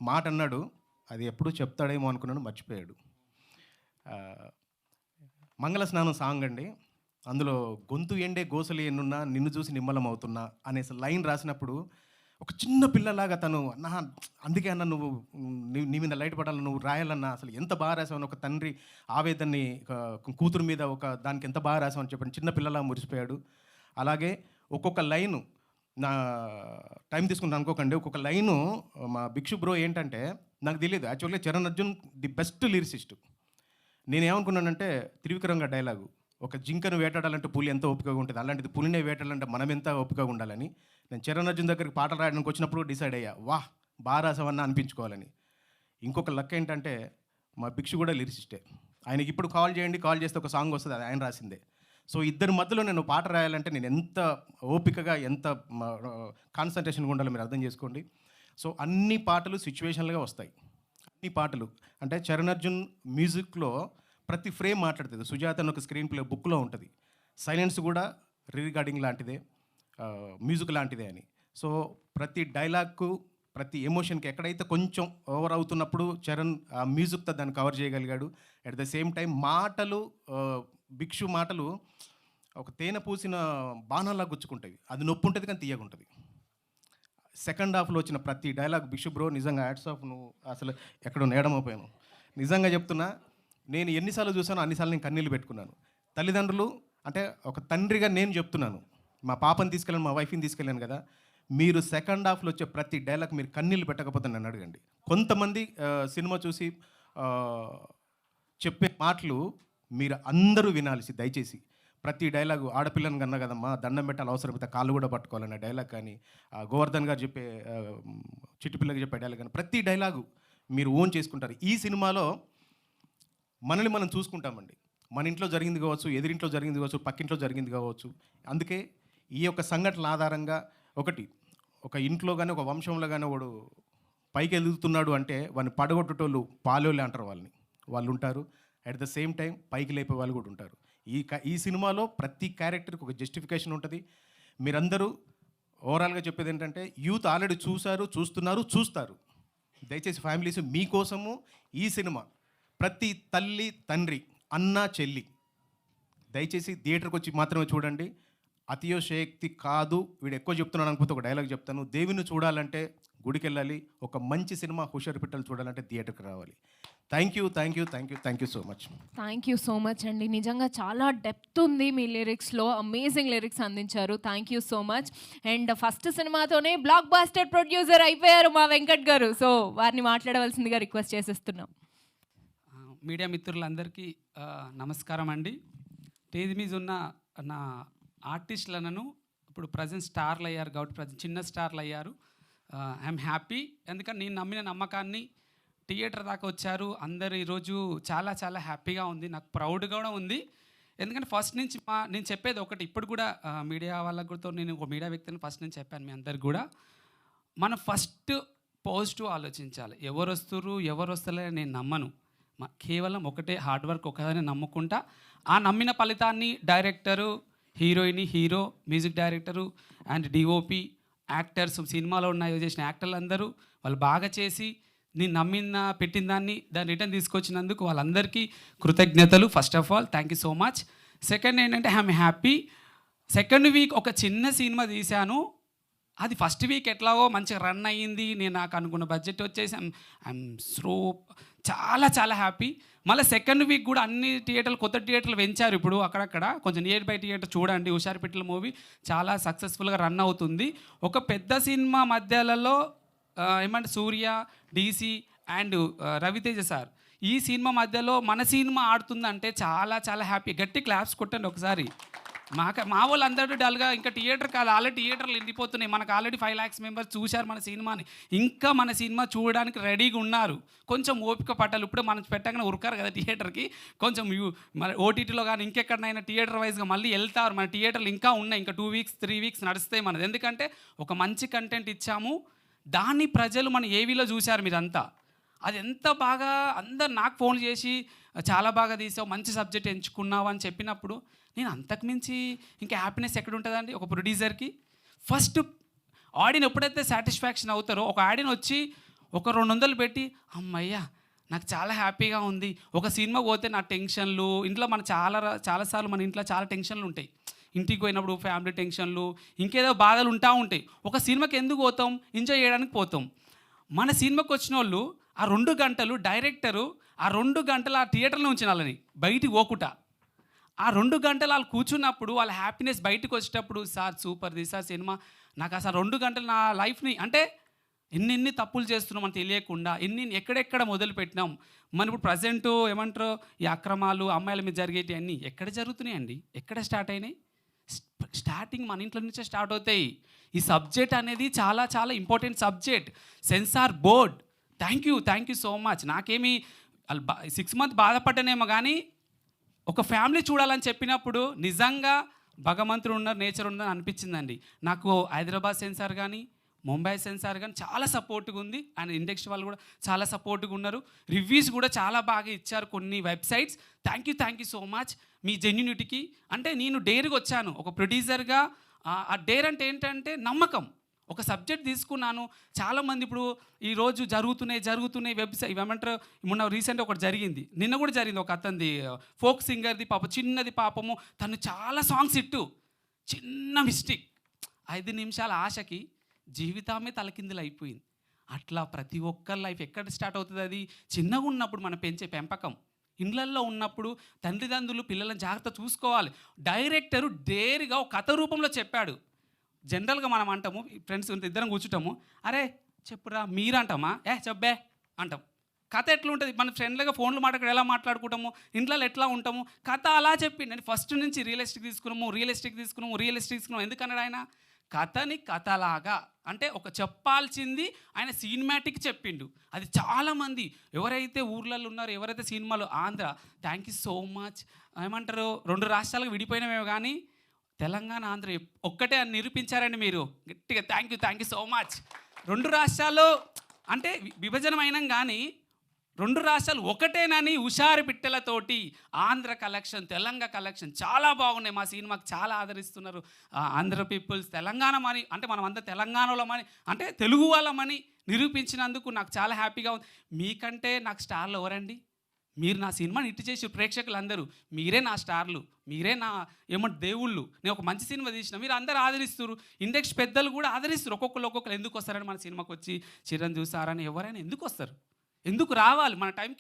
మాట అన్నాడు, అది ఎప్పుడు చెప్తాడేమో అనుకున్నాను, మర్చిపోయాడు. మంగళ స్నానం సాంగ్ అండి, అందులో గొంతు ఎండే గోసలు ఎన్నున్నా నిన్ను చూసి నిమ్మలం అవుతున్నా అనే లైన్ రాసినప్పుడు ఒక చిన్న పిల్లలాగా తను అన్నా, అందుకే అన్న నువ్వు నీ మీద లైట్ పడాలని నువ్వు రాయాలన్నా, అసలు ఎంత బాగా రాసావని ఒక తండ్రి ఆవేదనని కూతురు మీద ఒక దానికి ఎంత బాగా రాసావని చెప్పని చిన్న పిల్లలా మురిసిపోయాడు. అలాగే ఒక్కొక్క లైను నా టైం తీసుకుంటాను అనుకోకండి, ఒక్కొక్క లైను మా భిక్షు బ్రో ఏంటంటే నాకు తెలియదు. యాక్చువల్గా Charan Arjun the best lyricist. నేనేమనుకున్నానంటే త్రివిక్రమంగా డైలాగు, ఒక జింకను వేటాడాలంటే పులి ఎంత ఓపికగా ఉంటుంది, అలాంటిది పులినే వేటాడాలంటే మనం ఎంత ఓపికగా ఉండాలని నేను చరణ్ అర్జున్ దగ్గరికి పాటలు రాయడానికి వచ్చినప్పుడు డిసైడ్ అయ్యా, వాహ్ బాగా రాసావన్నా అనిపించుకోవాలని. ఇంకొక లక్ ఏంటంటే మా భిక్షు కూడా లిరిసిస్టే. ఆయనకి ఇప్పుడు కాల్ చేస్తే ఒక సాంగ్ వస్తుంది, అది ఆయన రాసిందే. సో ఇద్దరి మధ్యలో నేను పాట రాయాలంటే నేను ఎంత ఓపికగా ఎంత కాన్సన్ట్రేషన్గా ఉండాలో మీరు అర్థం చేసుకోండి. సో అన్ని పాటలు సిచ్యువేషన్లుగా వస్తాయి. అన్ని పాటలు అంటే చరణ్ అర్జున్ మ్యూజిక్లో ప్రతి ఫ్రేమ్ మాట్లాడుతుంది. సుజాత అని ఒక స్క్రీన్ ప్లే బుక్లో ఉంటుంది. సైలెన్స్ కూడా రిగార్డింగ్ లాంటిదే, మ్యూజిక్ లాంటిదే అని. సో ప్రతి డైలాగ్కు ప్రతి ఎమోషన్కి ఎక్కడైతే కొంచెం ఓవర్ అవుతున్నప్పుడు చరణ్ ఆ మ్యూజిక్తో దాన్ని కవర్ చేయగలిగాడు. అట్ ద సేమ్ టైం మాటలు భిక్షు మాటలు ఒక తేనె పూసిన బాణాల్లా గుచ్చుకుంటాయి. అది నొప్పి ఉంటుంది కానీ తీయగుంటుంది. సెకండ్ హాఫ్లో వచ్చిన ప్రతి డైలాగ్ భిక్షు బ్రో నిజంగా హ్యాట్స్ ఆఫ్, నువ్వు అసలు ఎక్కడో నేడమైపోయాను. నిజంగా చెప్తున్నా, నేను ఎన్నిసార్లు చూసానో అన్నిసార్లు నేను కన్నీళ్ళు పెట్టుకున్నాను. తల్లిదండ్రులు అంటే ఒక తండ్రిగా నేను చెప్తున్నాను, మా పాపని తీసుకెళ్ళాను, మా వైఫ్ని తీసుకెళ్ళాను కదా, మీరు సెకండ్ హాఫ్లో వచ్చే ప్రతి డైలాగ్ మీరు కన్నీళ్ళు పెట్టకపోతే నన్ను అడగండి. కొంతమంది సినిమా చూసి చెప్పే మాటలు మీరు అందరూ వినాల్సి దయచేసి. ప్రతి డైలాగు ఆడపిల్లని కన్నా కదమ్మా దండం పెట్టాలి, అవసరమైతే కాళ్ళు కూడా పట్టుకోవాలనే డైలాగ్ కానీ, గోవర్ధన్ గారు చెప్పే చిట్టుపిల్లకి చెప్పే డైలాగ్ కానీ, ప్రతి డైలాగు మీరు ఓన్ చేసుకుంటారు. ఈ సినిమాలో మనల్ని మనం చూసుకుంటామండి. మన ఇంట్లో జరిగింది కావచ్చు, ఎదురింట్లో జరిగింది కావచ్చు, పక్కింట్లో జరిగింది కావచ్చు. అందుకే ఈ యొక్క సంఘటనల ఆధారంగా ఒక ఇంట్లో కానీ ఒక వంశంలో కానీ వాడు పైకి ఎదుగుతున్నాడు అంటే వాడిని పడగొట్టేటోళ్ళు పాలోళ్ళు అంటారు, వాళ్ళు ఉంటారు. అట్ ద సేమ్ టైం పైకి లేపే వాళ్ళు కూడా ఉంటారు. ఈ సినిమాలో ప్రతి క్యారెక్టర్కి ఒక జస్టిఫికేషన్ ఉంటుంది. మీరందరూ ఓవరాల్గా చెప్పేది ఏంటంటే, యూత్ ఆల్రెడీ చూస్తారు. దయచేసి ఫ్యామిలీస్ మీకోసము ఈ సినిమా ప్రతి తల్లి తండ్రి అన్న చెల్లి దయచేసి థియేటర్కి వచ్చి మాత్రమే చూడండి. అతియోశక్తి కాదు, వీడు ఎక్కువ చెప్తున్నాను అనుకుంటే ఒక డైలాగ్ చెప్తాను, దేవుని చూడాలంటే గుడికి వెళ్ళాలి, ఒక మంచి సినిమా హుషారు పిట్టలు చూడాలంటే థియేటర్కి రావాలి. Thank you thank you thank you thank you so much. Thank you so much అండి. నిజంగా చాలా డెప్త్ ఉంది మీ లిరిక్స్లో. అమేజింగ్ లిరిక్స్ అందించారు. Thank you so much. And first సినిమాతోనే బ్లాక్ బాస్టర్ ప్రొడ్యూసర్ అయిపోయారు మా వెంకట్ గారు. సో వారిని మాట్లాడవలసిందిగా రిక్వెస్ట్ చేసేస్తున్నాం. మీడియా మిత్రులందరికీ నమస్కారం అండి. స్టేజ్ మీద ఉన్న నా ఆర్టిస్టులను ఇప్పుడు ప్రజెంట్ స్టార్లు అయ్యారు కాబట్టి ప్రజెంట్ చిన్న స్టార్లు అయ్యారు. ఐఎమ్ హ్యాపీ, ఎందుకంటే నేను నమ్మిన నమ్మకాన్ని థియేటర్ దాకా వచ్చారు అందరు. ఈరోజు చాలా చాలా హ్యాపీగా ఉంది, నాకు ప్రౌడ్గా కూడా ఉంది. ఎందుకంటే ఫస్ట్ నుంచి నేను చెప్పేది ఒకటి, ఇప్పుడు కూడా మీడియా వాళ్ళకు కూడా నేను ఒక మీడియా వ్యక్తిని ఫస్ట్ నుంచి చెప్పాను మీ అందరికి కూడా, మనం ఫస్ట్ పాజిటివ్ ఆలోచించాలి. ఎవరు వస్తున్నారు ఎవరు వస్తలే నేను నమ్మను, కేవలం ఒకటే హార్డ్ వర్క్ ఒకదాన్ని నమ్ముకుంటా. ఆ నమ్మిన ఫలితాన్ని director, heroine, hero, music director and DOP, actors, సినిమాలో ఉన్న చేసిన యాక్టర్లు అందరూ వాళ్ళు బాగా చేసి నేను పెట్టిన దాన్ని రిటర్న్ తీసుకొచ్చినందుకు వాళ్ళందరికీ కృతజ్ఞతలు. First of all thank you so much. Second ఏంటంటే ఐఎమ్ హ్యాపీ. సెకండ్ వీక్ ఒక చిన్న సినిమా తీశాను, అది ఫస్ట్ వీక్ ఎట్లాగో మంచిగా రన్ అయ్యింది. నేను నాకు అనుకున్న బడ్జెట్ వచ్చేసి ఐఎమ్ సో చాలా చాలా హ్యాపీ. మళ్ళీ సెకండ్ వీక్ కూడా అన్ని థియేటర్లు కొత్త థియేటర్లు పెంచారు. ఇప్పుడు అక్కడక్కడ కొంచెం నియర్ బై థియేటర్ చూడండి, హుషారుపేటల మూవీ చాలా సక్సెస్ఫుల్గా రన్ అవుతుంది. ఒక పెద్ద సినిమా మధ్యలలో ఏమంటే సూర్య, డీసీ అండ్ రవితేజ సార్, ఈ సినిమా మధ్యలో మన సినిమా ఆడుతుందంటే చాలా చాలా హ్యాపీ. గట్టి క్లాప్స్ కొట్టండి ఒకసారి. మా వాళ్ళు అందరూ డల్గా ఇంకా థియేటర్ కాదు, ఆల్రెడీ థియేటర్లు ఎండిపోతున్నాయి. మనకు ఆల్రెడీ 5 lakhs మెంబర్స్ చూశారు మన సినిమాని, ఇంకా మన సినిమా చూడడానికి రెడీగా ఉన్నారు. కొంచెం ఓపిక పట్టాలి. ఇప్పుడు మనం పెట్టగానే ఉరకారు కదా థియేటర్కి, కొంచెం మన ఓటీటీలో కానీ ఇంకెక్కడైనా థియేటర్ వైజ్గా మళ్ళీ వెళ్తారు. మన థియేటర్లు ఇంకా ఉన్నాయి, ఇంకా 2 weeks 3 weeks నడుస్తాయి మనది. ఎందుకంటే ఒక మంచి కంటెంట్ ఇచ్చాము, దాన్ని ప్రజలు మన ఏవీలో చూశారు మీరంతా. అది ఎంత బాగా అందరు నాకు ఫోన్ చేసి చాలా బాగా తీసావు, మంచి సబ్జెక్ట్ ఎంచుకున్నావు అని చెప్పినప్పుడు నేను అంతకుమించి ఇంకా హ్యాపీనెస్ ఎక్కడ ఉంటుందండి ఒక ప్రొడ్యూసర్కి. ఫస్ట్ ఆడియన్ ఎప్పుడైతే సాటిస్ఫాక్షన్ అవుతారో, ఒక ఆడియన్ వచ్చి ఒక 200 పెట్టి అమ్మయ్యా నాకు చాలా హ్యాపీగా ఉంది. ఒక సినిమా పోతే నా టెన్షన్లు ఇంట్లో మన చాలాసార్లు మన ఇంట్లో చాలా టెన్షన్లు ఉంటాయి. ఇంటికి పోయినప్పుడు ఫ్యామిలీ టెన్షన్లు ఇంకేదో బాధలు ఉంటాయి. ఒక సినిమాకి ఎందుకు పోతాం? ఎంజాయ్ చేయడానికి పోతాం. మన సినిమాకి వచ్చిన వాళ్ళు ఆ 2 గంటలు డైరెక్టరు ఆ 2 గంటలు ఆ థియేటర్లో ఉంచిన వాళ్ళని బయటికి పోకుట, ఆ 2 గంటలు వాళ్ళు కూర్చున్నప్పుడు వాళ్ళ హ్యాపీనెస్ బయటకు వచ్చేటప్పుడు, సార్ సూపర్ది సార్ సినిమా, నాకు అసలు 2 గంటలు నా లైఫ్ని అంటే ఎన్ని తప్పులు చేస్తున్నాం అని తెలియకుండా ఎక్కడెక్కడ మొదలు పెట్టినాం. మనం ఇప్పుడు ప్రజెంట్ ఏమంటారు ఈ అక్రమాలు అమ్మాయిల మీద జరిగేటి అన్నీ ఎక్కడ జరుగుతున్నాయండి, ఎక్కడ స్టార్ట్ అయినాయి? స్టార్టింగ్ మన ఇంట్లో నుంచే స్టార్ట్ అవుతాయి. ఈ సబ్జెక్ట్ అనేది చాలా చాలా important subject. Censor board, thank you so much. నాకేమి 6 months బాధపడ్డానేమో కానీ ఒక ఫ్యామిలీ చూడాలని చెప్పినప్పుడు నిజంగా భగవంతుడు ఉన్నారు, నేచర్ ఉందని అనిపించిందండి నాకు. హైదరాబాద్ సెన్సార్ కానీ ముంబై సెన్సార్ కానీ చాలా సపోర్ట్గా ఉంది, అండ్ ఇండస్ట్రీ వాళ్ళు కూడా చాలా సపోర్ట్గా ఉన్నారు. రివ్యూస్ కూడా చాలా బాగా ఇచ్చారు కొన్ని websites. Thank you so much మీ జెన్యూనిటీకి. అంటే నేను డేర్గా వచ్చాను ఒక ప్రొడ్యూసర్గా. ఆ డేర్ అంటే ఏంటంటే నమ్మకం. ఒక సబ్జెక్ట్ తీసుకున్నాను, చాలామంది ఇప్పుడు ఈరోజు జరుగుతున్నాయి వెబ్సైట్ ఏమంటారు. మొన్న రీసెంట్గా ఒకటి జరిగింది, నిన్న కూడా జరిగింది. ఒక అతనిది ఫోక్ సింగర్ది చిన్నది పాపము, తను చాలా సాంగ్స్ చిన్న మిస్టేక్ 5 నిమిషాల ఆశకి జీవితమే తలకిందులు అయిపోయింది. అట్లా ప్రతి ఒక్కరి లైఫ్ ఎక్కడ స్టార్ట్ అవుతుంది? అది చిన్నగా ఉన్నప్పుడు మనం పెంచే పెంపకం, ఇండ్లల్లో ఉన్నప్పుడు తల్లిదండ్రులు పిల్లలను జాగ్రత్త చూసుకోవాలి. డైరెక్టరు డేర్గా ఒక కథ రూపంలో చెప్పాడు. జనరల్గా మనం అంటాము, ఫ్రెండ్స్ ఇద్దరం కూర్చుంటాము, అరే చెప్పురా మీరు అంటామా, చెప్పే అంటాం. కథ ఎట్లా ఉంటుంది? మన ఫ్రెండ్లుగా ఫోన్లు ఎలా మాట్లాడుకుంటాము, ఇంట్లో ఎట్లా ఉంటాము, కథ అలా చెప్పి నేను ఫస్ట్ నుంచి రియలిస్టిక్ తీసుకున్నాము. ఎందుకన్నాడు ఆయన? కథని కథలాగా అంటే ఒక చెప్పాల్సింది ఆయన సినిమాటిక్ చెప్పిండు. అది చాలామంది ఎవరైతే ఊర్లలో ఉన్నారో, ఎవరైతే సినిమాలో Andhra, thank you so much. ఏమంటారు 2 రాష్ట్రాలకు విడిపోయినమేమో కానీ తెలంగాణ ఆంధ్ర ఒక్కటే అని నిరూపించారండి మీరు. గట్టిగా థ్యాంక్ యూ సో మచ్. 2 రాష్ట్రాలు అంటే విభజన అయినాం కానీ 2 రాష్ట్రాలు ఒకటేనని హుషారు పిట్టెలతోటి ఆంధ్ర కలెక్షన్, తెలంగాణ కలెక్షన్ చాలా బాగున్నాయి. మా సినిమాకి చాలా ఆదరిస్తున్నారు ఆంధ్ర పీపుల్స్. తెలంగాణ మని అంటే మనం అంతా తెలంగాణలో మని అంటే తెలుగు వాళ్ళమని నిరూపించినందుకు నాకు చాలా హ్యాపీగా ఉంది. మీకంటే నాకు స్టార్లు ఎవరండి? మీరు నా సినిమాని హిట్ చేసి ప్రేక్షకులందరూ మీరే నా స్టార్లు, మీరే నా దేవుళ్ళు. నేను ఒక మంచి సినిమా తీసిన మీరు అందరూ ఆదరిస్తారు, ఇండస్ట్రీ పెద్దలు కూడా ఆదరిస్తారు. ఒక్కొక్కరు ఎందుకు వస్తారని మన సినిమాకి వచ్చి చిరంజీవి సార్ అని ఎవరైనా ఎందుకు వస్తారు? ఎందుకు రావాలి మన టైం,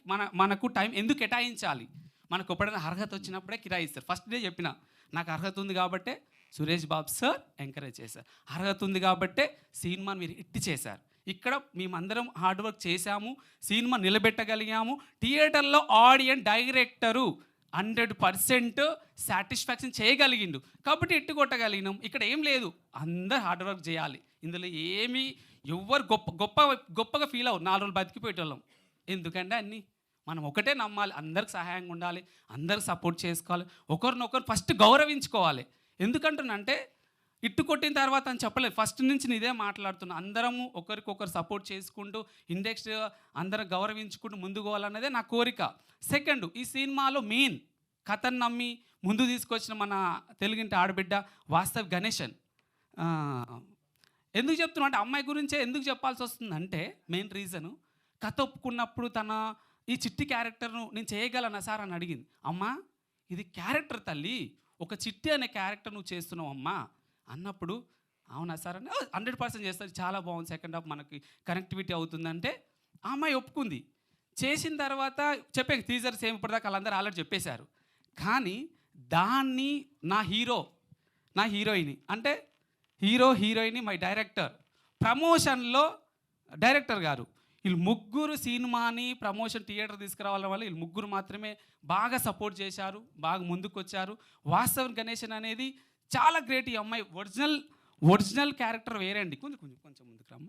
మనకు టైం ఎందుకు కేటాయించాలి? మనకు ఎప్పుడైనా అర్హత వచ్చినప్పుడే కిరాయిస్తారు. ఫస్ట్ డే చెప్పిన నాకు అర్హత ఉంది కాబట్టే సురేష్ బాబు సార్ ఎంకరేజ్ చేశారు, అర్హత ఉంది కాబట్టే సినిమాని మీరు హిట్ చేశారు. ఇక్కడ మేమందరం హార్డ్ వర్క్ చేశాము, సినిమా నిలబెట్టగలిగాము. థియేటర్లో ఆడియన్స్ డైరెక్టరు 100% సాటిస్ఫాక్షన్ చేయగలిగిండు కాబట్టి ఎట్టు కొట్టగలిగినాం. ఇక్కడ ఏం లేదు, అందరు హార్డ్ వర్క్ చేయాలి. ఇందులో ఏమీ ఎవ్వరు గొప్పగా ఫీల్ అవ్వరు. 4 రోజులు బతికిపోయేటోళ్ళం. ఎందుకంటే అన్నీ మనం ఒకటే నమ్మాలి, అందరికి సహాయంగా ఉండాలి, అందరికి సపోర్ట్ చేసుకోవాలి, ఒకరినొకరు ఫస్ట్ గౌరవించుకోవాలి. ఎందుకంటున్నంటే ఇట్టు కొట్టిన తర్వాత అని చెప్పలేదు, ఫస్ట్ నుంచి నేను ఇదే మాట్లాడుతున్నా. అందరము ఒకరికొకరు సపోర్ట్ చేసుకుంటూ ఇండస్ట్రీ అందరం గౌరవించుకుంటూ ముందుకు పోవాలన్నదే నా కోరిక. సెకండ్, ఈ సినిమాలో మెయిన్ కథను నమ్మి ముందు తీసుకొచ్చిన మన తెలుగింటి ఆడబిడ్డ వాస్తవ్ గణేశన్. ఎందుకు చెప్తున్నా అంటే అమ్మాయి గురించే ఎందుకు చెప్పాల్సి వస్తుందంటే మెయిన్ రీజను, కథ ఒప్పుకున్నప్పుడు తన ఈ చిట్టి క్యారెక్టర్ను నేను చేయగలనా సార్ అని అడిగింది. అమ్మా ఇది క్యారెక్టర్ తల్లి, ఒక చిట్టి అనే క్యారెక్టర్ నువ్వు చేస్తున్నావు అమ్మా అన్నప్పుడు అవునా సార్ అని 100% చేస్తారు, చాలా బాగుంది, సెకండ్ హాఫ్ మనకి కనెక్టివిటీ అవుతుందంటే ఆ అమ్మాయి ఒప్పుకుంది. చేసిన తర్వాత చెప్పే టీజర్స్ ఏమి ఇప్పటిదాకా వాళ్ళందరూ ఆల్రెడీ చెప్పేశారు. కానీ దాన్ని నా హీరోయిన్ అంటే హీరో హీరోయిన్ మై డైరెక్టర్ ప్రమోషన్లో డైరెక్టర్ గారు వీళ్ళు ముగ్గురు సినిమాని ప్రమోషన్ థియేటర్ తీసుకురావడం వల్ల వీళ్ళు ముగ్గురు మాత్రమే బాగా సపోర్ట్ చేశారు, బాగా ముందుకు వచ్చారు. వాస్తవ్ గణేశన్ అనేది చాలా గ్రేట్. ఈ అమ్మాయి ఒరిజినల్ క్యారెక్టర్ వేరే అండి. కొంచెం ముందుకు రమ్మ.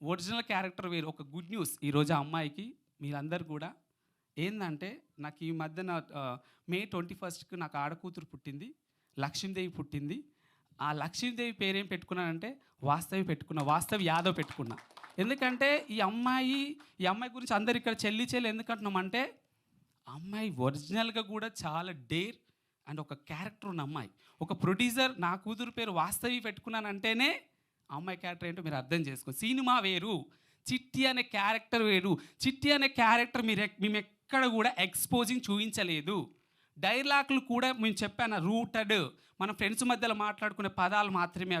ఒరిజినల్ క్యారెక్టర్ వేరు. ఒక గుడ్ న్యూస్ ఈరోజు ఆ అమ్మాయికి మీరందరూ కూడా ఏంటంటే, నాకు ఈ మధ్యన మే 21కి నాకు ఆడకూతురు పుట్టింది, లక్ష్మీదేవి పుట్టింది. ఆ లక్ష్మీదేవి పేరేం పెట్టుకున్నానంటే వాస్తవి యాదవ్ పెట్టుకున్నా. ఎందుకంటే ఈ అమ్మాయి గురించి అందరు ఇక్కడ చెల్లి ఎందుకంటున్నామంటే అమ్మాయి ఒరిజినల్గా కూడా చాలా డేర్ అండ్ ఒక క్యారెక్టర్ ఉన్న అమ్మాయి. ఒక ప్రొడ్యూసర్ నా కూతురు పేరు వాస్తవి పెట్టుకున్నానంటేనే అమ్మాయి క్యారెక్టర్ ఏంటో మీరు అర్థం చేసుకోండి. సినిమా వేరు, చిట్టి అనే క్యారెక్టర్ వేరు. చిట్టి అనే క్యారెక్టర్ మేము ఎక్కడ కూడా ఎక్స్పోజింగ్ చూపించలేదు. డైలాగులు కూడా మేము చెప్పాను రూటెడ్, మన ఫ్రెండ్స్ మధ్యలో మాట్లాడుకునే పదాలు మాత్రమే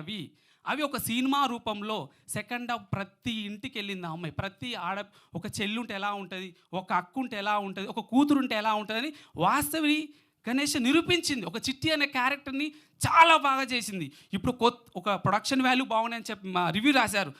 అవి ఒక సినిమా రూపంలో సెకండ్ హాఫ్ ప్రతి ఇంటికి వెళ్ళింది ఆ అమ్మాయి. ప్రతి ఒక చెల్లి ఉంటే ఎలా ఉంటుంది, ఒక అక్క ఉంటే ఎలా ఉంటుంది, ఒక కూతురు ఉంటే ఎలా ఉంటుందని వాస్తవి గణేష్ నిరూపించింది. ఒక చిట్టి అనే క్యారెక్టర్ని చాలా బాగా చేసింది. ఇప్పుడు ఒక ప్రొడక్షన్ వాల్యూ బాగున్నాయని చెప్పి మా రివ్యూ రాశారు,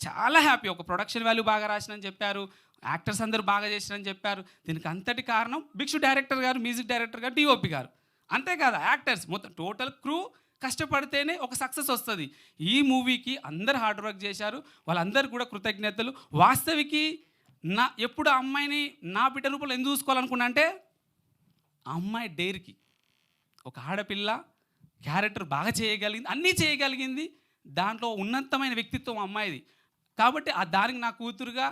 చాలా హ్యాపీ. ఒక ప్రొడక్షన్ వాల్యూ బాగా రాసినని చెప్పారు, యాక్టర్స్ అందరూ బాగా చేసినని చెప్పారు. దీనికి అంతటి కారణం భిక్షు డైరెక్టర్ గారు, మ్యూజిక్ డైరెక్టర్ గారు, డిఓపి గారు, అంతేకాదు యాక్టర్స్ మొత్తం టోటల్ క్రూ కష్టపడితేనే ఒక సక్సెస్ వస్తుంది. ఈ మూవీకి అందరు హార్డ్ వర్క్ చేశారు, వాళ్ళందరూ కూడా కృతజ్ఞతలు. వాస్తవికి ఎప్పుడు ఆ అమ్మాయిని నా బిడ్డ రూపంలో ఎందుకు చూసుకోవాలనుకున్నా అంటే అమ్మాయి డేర్కి ఒక ఆడపిల్ల క్యారెక్టర్ బాగా చేయగలిగింది, అన్నీ చేయగలిగింది. దాంట్లో ఉన్నతమైన వ్యక్తిత్వం అమ్మాయిది. కాబట్టి దానికి నా కూతురుగా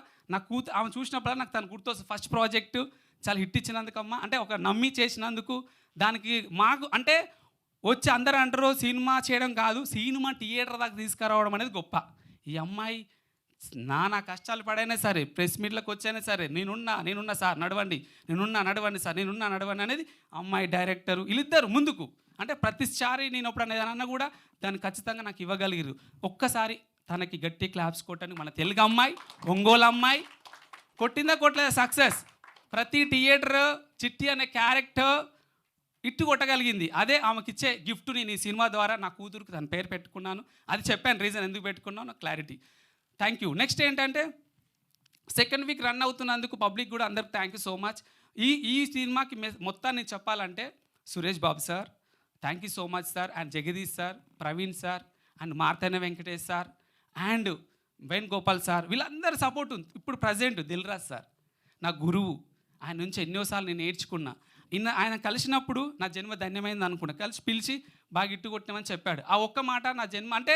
ఆమె చూసినప్పుడు నాకు తను గుర్తొస్తుంది. ఫస్ట్ ప్రాజెక్టు చాలా హిట్ ఇచ్చినందుకమ్మా, అంటే ఒక నమ్మి చేసినందుకు దానికి మాకు అంటే వచ్చి అందరూ అంటారు సినిమా చేయడం కాదు, సినిమా థియేటర్ దాకా తీసుకురావడం అనేది గొప్ప. ఈ అమ్మాయి నా కష్టాలు పడైనా సరే, ప్రెస్ మీట్లకు వచ్చైనా సరే, నేనున్నా సార్ నడవండి, నడవండి సార్, నడవండి అనేది అమ్మాయి డైరెక్టరు వీళ్ళిద్దరు ముందుకు. అంటే ప్రతిసారి నేను ఎప్పుడన్నా ఏదన్నా కూడా దాన్ని ఖచ్చితంగా నాకు ఇవ్వగలిగారు. ఒక్కసారి తనకి గట్టి క్లాప్స్ కొట్టని మన తెలుగు అమ్మాయి, ఒంగోలు అమ్మాయి కొట్టిందా కొట్టలేదా సక్సెస్. ప్రతి థియేటర్ చిట్టి అనే క్యారెక్టర్ ఇట్టు కొట్టగలిగింది. అదే ఆమెకిచ్చే గిఫ్ట్. నేను ఈ సినిమా ద్వారా నా కూతురుకు తన పేరు పెట్టుకున్నాను. అది చెప్పాను రీజన్ ఎందుకు పెట్టుకున్నాను, నాకు క్లారిటీ. Thank you. నెక్స్ట్ ఏంటంటే సెకండ్ వీక్ రన్ అవుతున్నందుకు పబ్లిక్ కూడా అందరికి థ్యాంక్ యూ సో మచ్. ఈ సినిమాకి మొత్తాన్ని చెప్పాలంటే Suresh Babu sir thank you so much sir, and Jagadish sir, Praveen sir, and Marthana Venkatesh sir, and Venugopal sir, వీళ్ళందరూ సపోర్ట్ ఉంది. ఇప్పుడు ప్రజెంట్ దిల్రాజ్ సార్ నా గురువు, ఆయన నుంచి ఎన్నోసార్లు నేను నేర్చుకున్నా. ఆయన కలిసినప్పుడు నా జన్మ ధన్యమైంది అనుకున్నా. కలిసి పిలిచి బాగా ఇట్టు కొట్టినామని చెప్పాడు. ఆ ఒక్క మాట నా జన్మ అంటే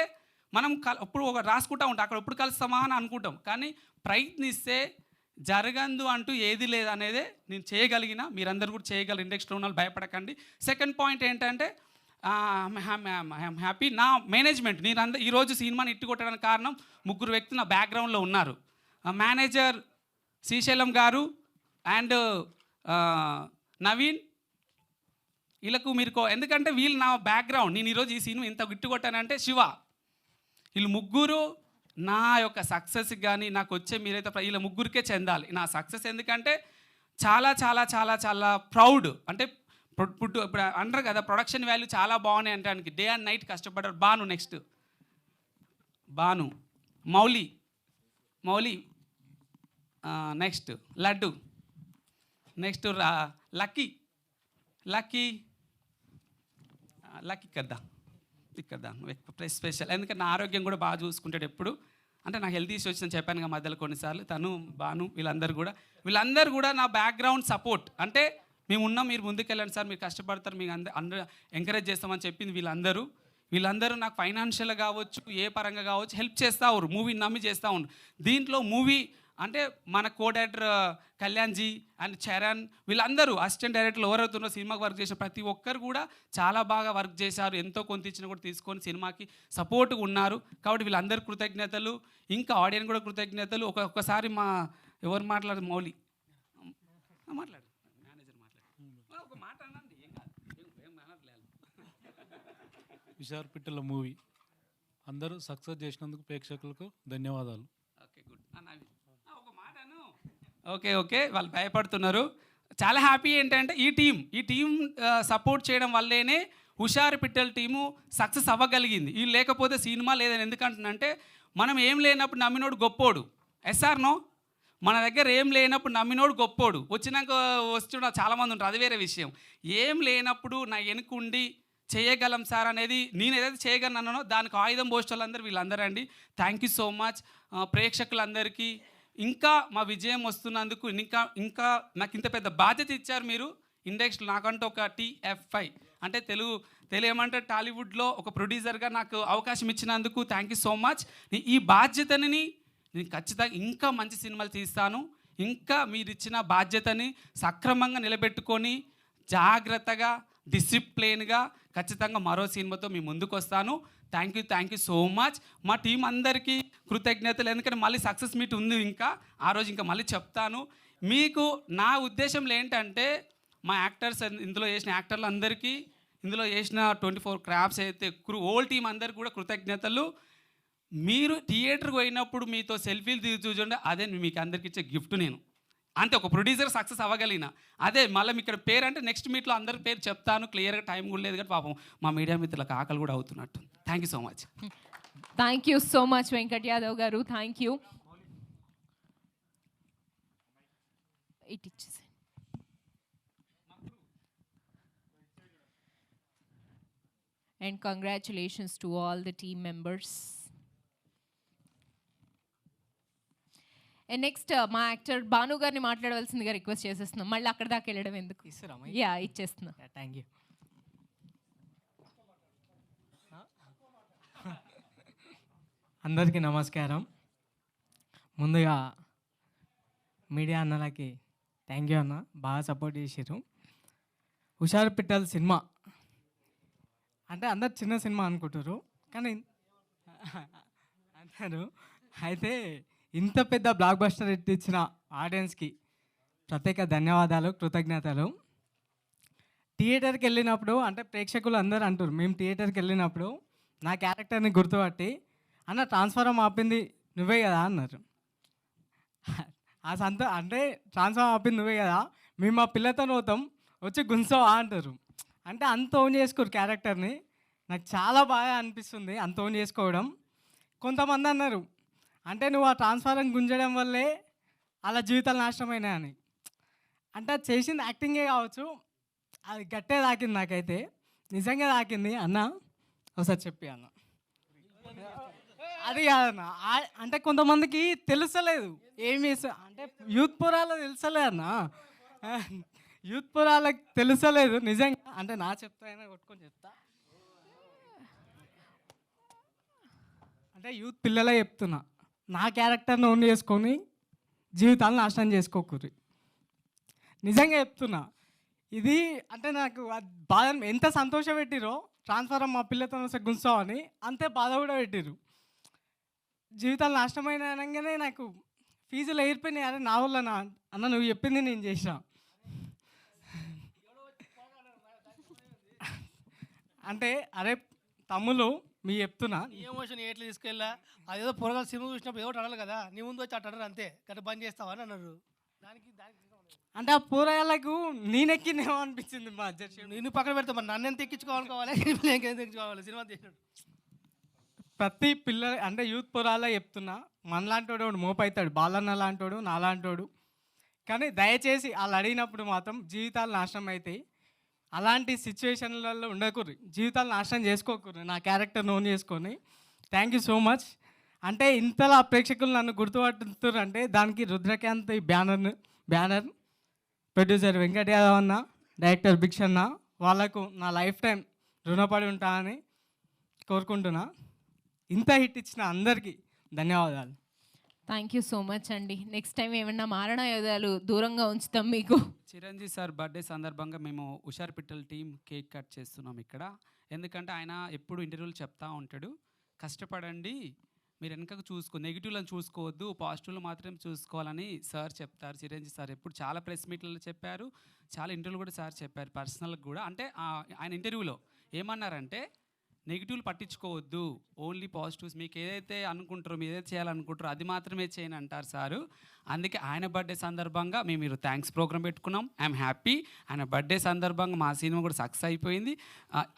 మనం ఎప్పుడు ఒక రాసుకుంటా ఉంటాం, అక్కడ ఎప్పుడు కలుస్తామా అని అనుకుంటాం, కానీ ప్రయత్నిస్తే జరగందు అంటూ ఏది లేదనేదే నేను చేయగలిగిన. మీరందరూ కూడా చేయగలరు, ఇండస్ట్రీలో ఉన్న భయపడకండి. సెకండ్ పాయింట్ ఏంటంటే ఐఎమ్ హ్యాపీ నా మేనేజ్మెంట్. ఈరోజు సినిమాని ఇట్టు కొట్టడానికి కారణం ముగ్గురు వ్యక్తులు నా బ్యాక్గ్రౌండ్లో ఉన్నారు. మేనేజర్ శ్రీశైలం గారు అండ్ నవీన్, వీళ్ళకు మీరు ఎందుకంటే వీళ్ళు నా బ్యాక్గ్రౌండ్. నేను ఈరోజు ఈ సినిమా ఇంత గిట్టు కొట్టానంటే శివ, వీళ్ళు ముగ్గురు నా యొక్క సక్సెస్కి కానీ నాకు వచ్చే మీరైతే వీళ్ళ ముగ్గురికే చెందాలి నా సక్సెస్. ఎందుకంటే చాలా చాలా చాలా చాలా ప్రౌడ్. అంటే ఇప్పుడు అంటారు కదా ప్రొడక్షన్ వాల్యూ చాలా బాగున్నాయి అంటానికి. డే అండ్ నైట్ కష్టపడ్డారు. Banu next, Banu, Mouli, next Laddu, next Lucky ఇక్కడ స్పెషల్. ఎందుకంటే నా ఆరోగ్యం కూడా బాగా చూసుకుంటాడు ఎప్పుడు. అంటే నాకు హెల్త్ ఇష్యూస్ వచ్చిందని చెప్పాను కదా మధ్యలో కొన్నిసార్లు. తను, బాను, వీళ్ళందరూ కూడా నా బ్యాక్గ్రౌండ్ సపోర్ట్. అంటే మేము ఉన్నాం, మీరు ముందుకెళ్ళండి సార్, మీరు కష్టపడతారు, మీకు అందరూ ఎంకరేజ్ చేస్తామని చెప్పింది వీళ్ళందరూ నాకు ఫైనాన్షియల్గా కావచ్చు, ఏ పరంగా కావచ్చు హెల్ప్ చేస్తూ ఉన్నారు. మూవీని నమ్మి చేస్తూ ఉన్నారు. దీంట్లో మూవీ అంటే మన co director Kalyanji and Charan, వీళ్ళందరూ అసిస్టెంట్ డైరెక్టర్లు ఎవరైతున్నారో సినిమాకి వర్క్ చేసిన ప్రతి ఒక్కరు కూడా చాలా బాగా వర్క్ చేశారు. ఎంతో కొంత ఇచ్చినా కూడా తీసుకొని సినిమాకి సపోర్ట్గా ఉన్నారు. కాబట్టి వీళ్ళందరూ కృతజ్ఞతలు. ఇంకా ఆడియన్స్ కూడా కృతజ్ఞతలు. ఒక్కసారి మా ఎవరు మాట్లాడు, మౌలి మాట్లాడు, మేనేజర్ మాట్లాడు, ఒక మాట అనండి, ఏం కాదు, ఏం అనట్లేదు. హుషారు పిట్టల మూవీ అందరూ సక్సెస్ చేసినందుకు ప్రేక్షకులకు ధన్యవాదాలు. Okay, good. ఒక మాటను. ఓకే, వాళ్ళు భయపడుతున్నారు. చాలా హ్యాపీ ఏంటంటే ఈ టీం సపోర్ట్ చేయడం వల్లేనే హుషారు పిట్టల టీము సక్సెస్ అవ్వగలిగింది. వీళ్ళు లేకపోతే సినిమా లేదని. ఎందుకంటున్నంటే మనం ఏం లేనప్పుడు నమ్మినోడు గొప్పోడు. Yes or no? మన దగ్గర ఏం లేనప్పుడు నమ్మినోడు గొప్పోడు. వచ్చినాక వస్తున్నా చాలామంది ఉంటారు, అది వేరే విషయం. ఏం లేనప్పుడు నా వెనుకుండి చేయగలం సార్ అనేది, నేను ఏదైతే చేయగలనో దానికి ఆయుధం పోస్టర్లందరూ వీళ్ళందరూ అండి. Thank you so much. ప్రేక్షకులందరికీ ఇంకా మా విజయం వస్తున్నందుకు ఇంకా నాకు ఇంత పెద్ద బాధ్యత ఇచ్చారు మీరు ఇండస్ట్రీ. నాకంటూ ఒక TFI అంటే తెలుగు ఏమంటే టాలీవుడ్లో ఒక ప్రొడ్యూసర్గా నాకు అవకాశం ఇచ్చినందుకు థ్యాంక్ యూ సో మచ్. ఈ బాధ్యతని నేను ఖచ్చితంగా ఇంకా మంచి సినిమాలు తీస్తాను. ఇంకా మీరు ఇచ్చిన బాధ్యతని సక్రమంగా నిలబెట్టుకొని జాగ్రత్తగా డిసిప్లిన్గా ఖచ్చితంగా మరో సినిమాతో మీ ముందుకు వస్తాను. Thank you so much. మా టీం అందరికీ కృతజ్ఞతలు. ఎందుకంటే మళ్ళీ సక్సెస్ మీట్ ఉంది, ఇంకా ఆ రోజు ఇంకా మళ్ళీ చెప్తాను మీకు. నా ఉద్దేశంలో ఏంటంటే మా యాక్టర్స్, ఇందులో చేసిన యాక్టర్లు అందరికీ, ఇందులో చేసిన 24 క్రాఫ్ట్స్ అయితే ఓల్ టీం అందరికీ కూడా కృతజ్ఞతలు. మీరు థియేటర్కి పోయినప్పుడు మీతో సెల్ఫీలు తీసి చూడండి, అదే మీకు అందరికి ఇచ్చే గిఫ్ట్. నేను అంతే, ఒక ప్రొడ్యూసర్ సక్సెస్ అవ్వగలిగిన అదే. మళ్ళీ ఇక్కడ పేరు అంటే నెక్స్ట్ మీట్లో అందరి పేరు చెప్తాను. క్లియర్గా టైం కూడా లేదు కానీ పాపం మా మీడియా మిత్రులకు ఆకలి కూడా అవుతున్నట్టు. Thank you so much. Thank you so much Venkat Yadav garu. Thank you. It ఇచ్చేసి and congratulations to all the team members. And next మా యాక్టర్ భాను గారిని మాట్లాడవలసిందిగా రిక్వెస్ట్ చేసేస్తున్నాం. మళ్ళీ అక్కడ దాకా వెళ్ళడం ఎందుకు? యా, ఇచ్చేస్తున్నా. Thank you. అందరికీ నమస్కారం. ముందుగా మీడియా అన్నలకి థ్యాంక్ యూ అన్న, బాగా సపోర్ట్ చేసారు. హుషారు పిట్టల సినిమా అంటే అందరు చిన్న సినిమా అనుకుంటారు కానీ అంటారు. అయితే ఇంత పెద్ద బ్లాక్ బస్టర్ హిట్ ఇచ్చిన ఆడియన్స్కి ప్రత్యేక ధన్యవాదాలు, కృతజ్ఞతలు. థియేటర్కి వెళ్ళినప్పుడు అంటే ప్రేక్షకులు అందరూ అంటారు, మేము థియేటర్కి వెళ్ళినప్పుడు నా క్యారెక్టర్ని గుర్తుపట్టి అన్న ట్రాన్స్ఫార్మర్ ఆపింది నువ్వే కదా అన్నారు. అంటే ట్రాన్స్ఫార్మర్ ఆపింది నువ్వే కదా, మేము మా పిల్లతో పోతాం, వచ్చి గుంసావా అంటారు. అంటే అంత ఓన్ చేసుకోరు క్యారెక్టర్ని. నాకు చాలా బాగా అనిపిస్తుంది అంత ఓన్ చేసుకోవడం. కొంతమంది అన్నారు అంటే నువ్వు ఆ ట్రాన్స్ఫార్మర్ గుంజడం వల్లే అలా జీవితాలు నాశనమైనాయని. అంటే అది చేసింది యాక్టింగే కావచ్చు, అది గట్టే తాకింది నాకైతే, నిజంగా తాకింది అన్న. ఒకసారి చెప్పి అన్న, అది కాదన్న. అంటే కొంతమందికి తెలుసలేదు ఏమి అంటే యూత్ పురాలో తెలుసలేదు అన్న, యూత్ పురాలకు తెలుసలేదు నిజంగా. అంటే నా చెప్తా అయినా కొట్టుకొని చెప్తా, అంటే యూత్ పిల్లలే చెప్తున్నా, నా క్యారెక్టర్ని ఓన్ చేసుకొని జీవితాలను నాశనం చేసుకోకూరి. నిజంగా చెప్తున్నా ఇది. అంటే నాకు బాధ ఎంత సంతోషం పెట్టిరో ట్రాన్స్ఫార్మర్ మా పిల్లతో గుంచావని, అంతే బాధ కూడా పెట్టిరు. జీవితాలు నాశనమైన అనగానే నాకు ఫీజులు ఎగిరిపోయినాయి. అరే నా వల్ల అన్న నువ్వు చెప్పింది నేను చేసిన. అంటే అరే తమ్ముళ్ళు మీ చెప్తున్నా నీ ఎమోషన్ ఎట్లా తీసుకెళ్ళా అదేదో పొరగాలు సినిమా చూసినప్పుడు ఏదో అనాలి కదా, నీ ముందు వచ్చి అట్టారు అంతే, గట్ట బంద్ చేస్తావా అని అన్నారు. దానికి అంటే ఆ పోరాయాలకు నేనెక్కినేమో అనిపించింది మా జడ్జి. నిన్ను పక్కన పెడతా మరి నన్ను ఎంత ఎక్కించుకోవాలనుకోవాలి, ఇంకేం తెచ్చుకోవాలి సినిమా తీసినట్టు. ప్రతి పిల్ల అంటే యూత్ పొరాలా చెప్తున్నా, మనలాంటోడు ఒకడు మోపవుతాడు, బాలన్న లాంటోడు నాలాంటోడు. కానీ దయచేసి వాళ్ళు అడిగినప్పుడు మాత్రం జీవితాలు నాశనం అవుతాయి. అలాంటి సిచ్యువేషన్లలో ఉండకూరు, జీవితాలు నాశనం చేసుకోకూరు. నా క్యారెక్టర్ నోన్ చేసుకొని థ్యాంక్ యూ సో మచ్. అంటే ఇంతలా ప్రేక్షకులు నన్ను గుర్తుపడుతున్నారు అంటే దానికి రుద్రకాంత్ ఈ బ్యానర్ ప్రొడ్యూసర్ వెంకట యాదవ్ అన్న, డైరెక్టర్ భిక్షన్న, వాళ్ళకు నా లైఫ్ టైం రుణపడి ఉంటానని కోరుకుంటున్నా. ఇంత హిట్ ఇచ్చిన అందరికీ ధన్యవాదాలు. థ్యాంక్ యూ సో మచ్ అండి. నెక్స్ట్ టైం ఏమన్నా మారణాయుధాలు దూరంగా ఉంచుతాం మీకు. చిరంజీవి సార్ బర్త్డే సందర్భంగా మేము హుషార్ పిట్టల్ టీం కేక్ కట్ చేస్తున్నాం ఇక్కడ. ఎందుకంటే ఆయన ఎప్పుడు ఇంటర్వ్యూలు చెప్తా ఉంటాడు, కష్టపడండి, మీరు వెనకకు నెగిటివ్లను చూసుకోవద్దు, పాజిటివ్లు మాత్రం చూసుకోవాలని సార్ చెప్తారు. చిరంజీవి సార్ ఎప్పుడు చాలా ప్రెస్ మీట్లలో చెప్పారు, చాలా ఇంటర్వ్యూలు కూడా సార్ చెప్పారు పర్సనల్గా కూడా. అంటే ఆయన ఇంటర్వ్యూలో ఏమన్నారంటే నెగిటివ్లు పట్టించుకోవద్దు, ఓన్లీ పాజిటివ్స్, మీకు ఏదైతే అనుకుంటారో, మీరు ఏదైతే చేయాలనుకుంటారో అది మాత్రమే చేయని అంటారు సారు. అందుకే ఆయన బర్త్డే సందర్భంగా మేము మీరు థ్యాంక్స్ ప్రోగ్రామ్ పెట్టుకున్నాం. I'm happy. ఆయన బర్త్డే సందర్భంగా మా సినిమా కూడా సక్సెస్ అయిపోయింది.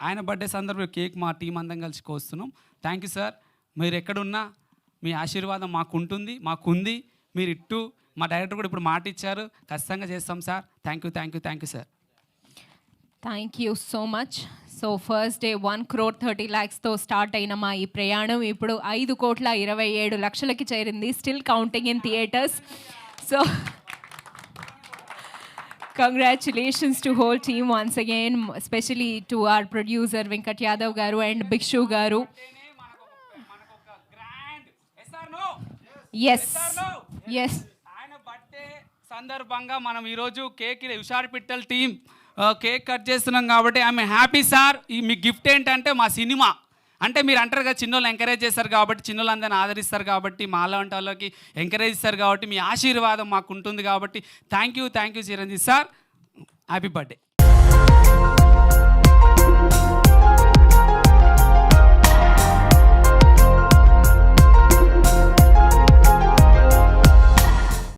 ఆయన బర్త్డే సందర్భంగా కేక్ మా టీం అందరం కలిసి కోస్తున్నాం. Thank you sir. మీరు ఎక్కడున్నా మీ ఆశీర్వాదం మాకుంటుంది, మాకుంది. మీరు ఇట్టు మా డైరెక్టర్ కూడా ఇప్పుడు మాట ఇచ్చారు, ఖచ్చితంగా చేస్తాం sir. Thank you sir. Thank you so much. So first day 1,30,00,000తో స్టార్ట్ అయిన మా ఈ ప్రయాణం ఇప్పుడు 5,27,00,000కి చేరింది. Still counting in theatres. So congratulations to whole team once again, especially to our producer Venkat Yadav garu and Bhikshu garu. Yes. ఆయన birthday సందర్భంగా మనం ఈరోజు కేక్ హుషార్ పిట్టల్ టీం కేక్ కట్ చేస్తున్నాం కాబట్టి I'm happy sir. Me gift ఏంటంటే మా cinema. అంటే మీరు అంటారు కదా చిన్నోళ్ళు ఎంకరేజ్ చేస్తారు కాబట్టి, చిన్నోళ్ళు అందరిని ఆదరిస్తారు కాబట్టి, మాలా వంటి వాళ్ళకి ఎంకరేజ్ ఇస్తారు కాబట్టి, మీ ఆశీర్వాదం మాకు ఉంటుంది కాబట్టి thank you Chiranjeevi sir. Happy birthday.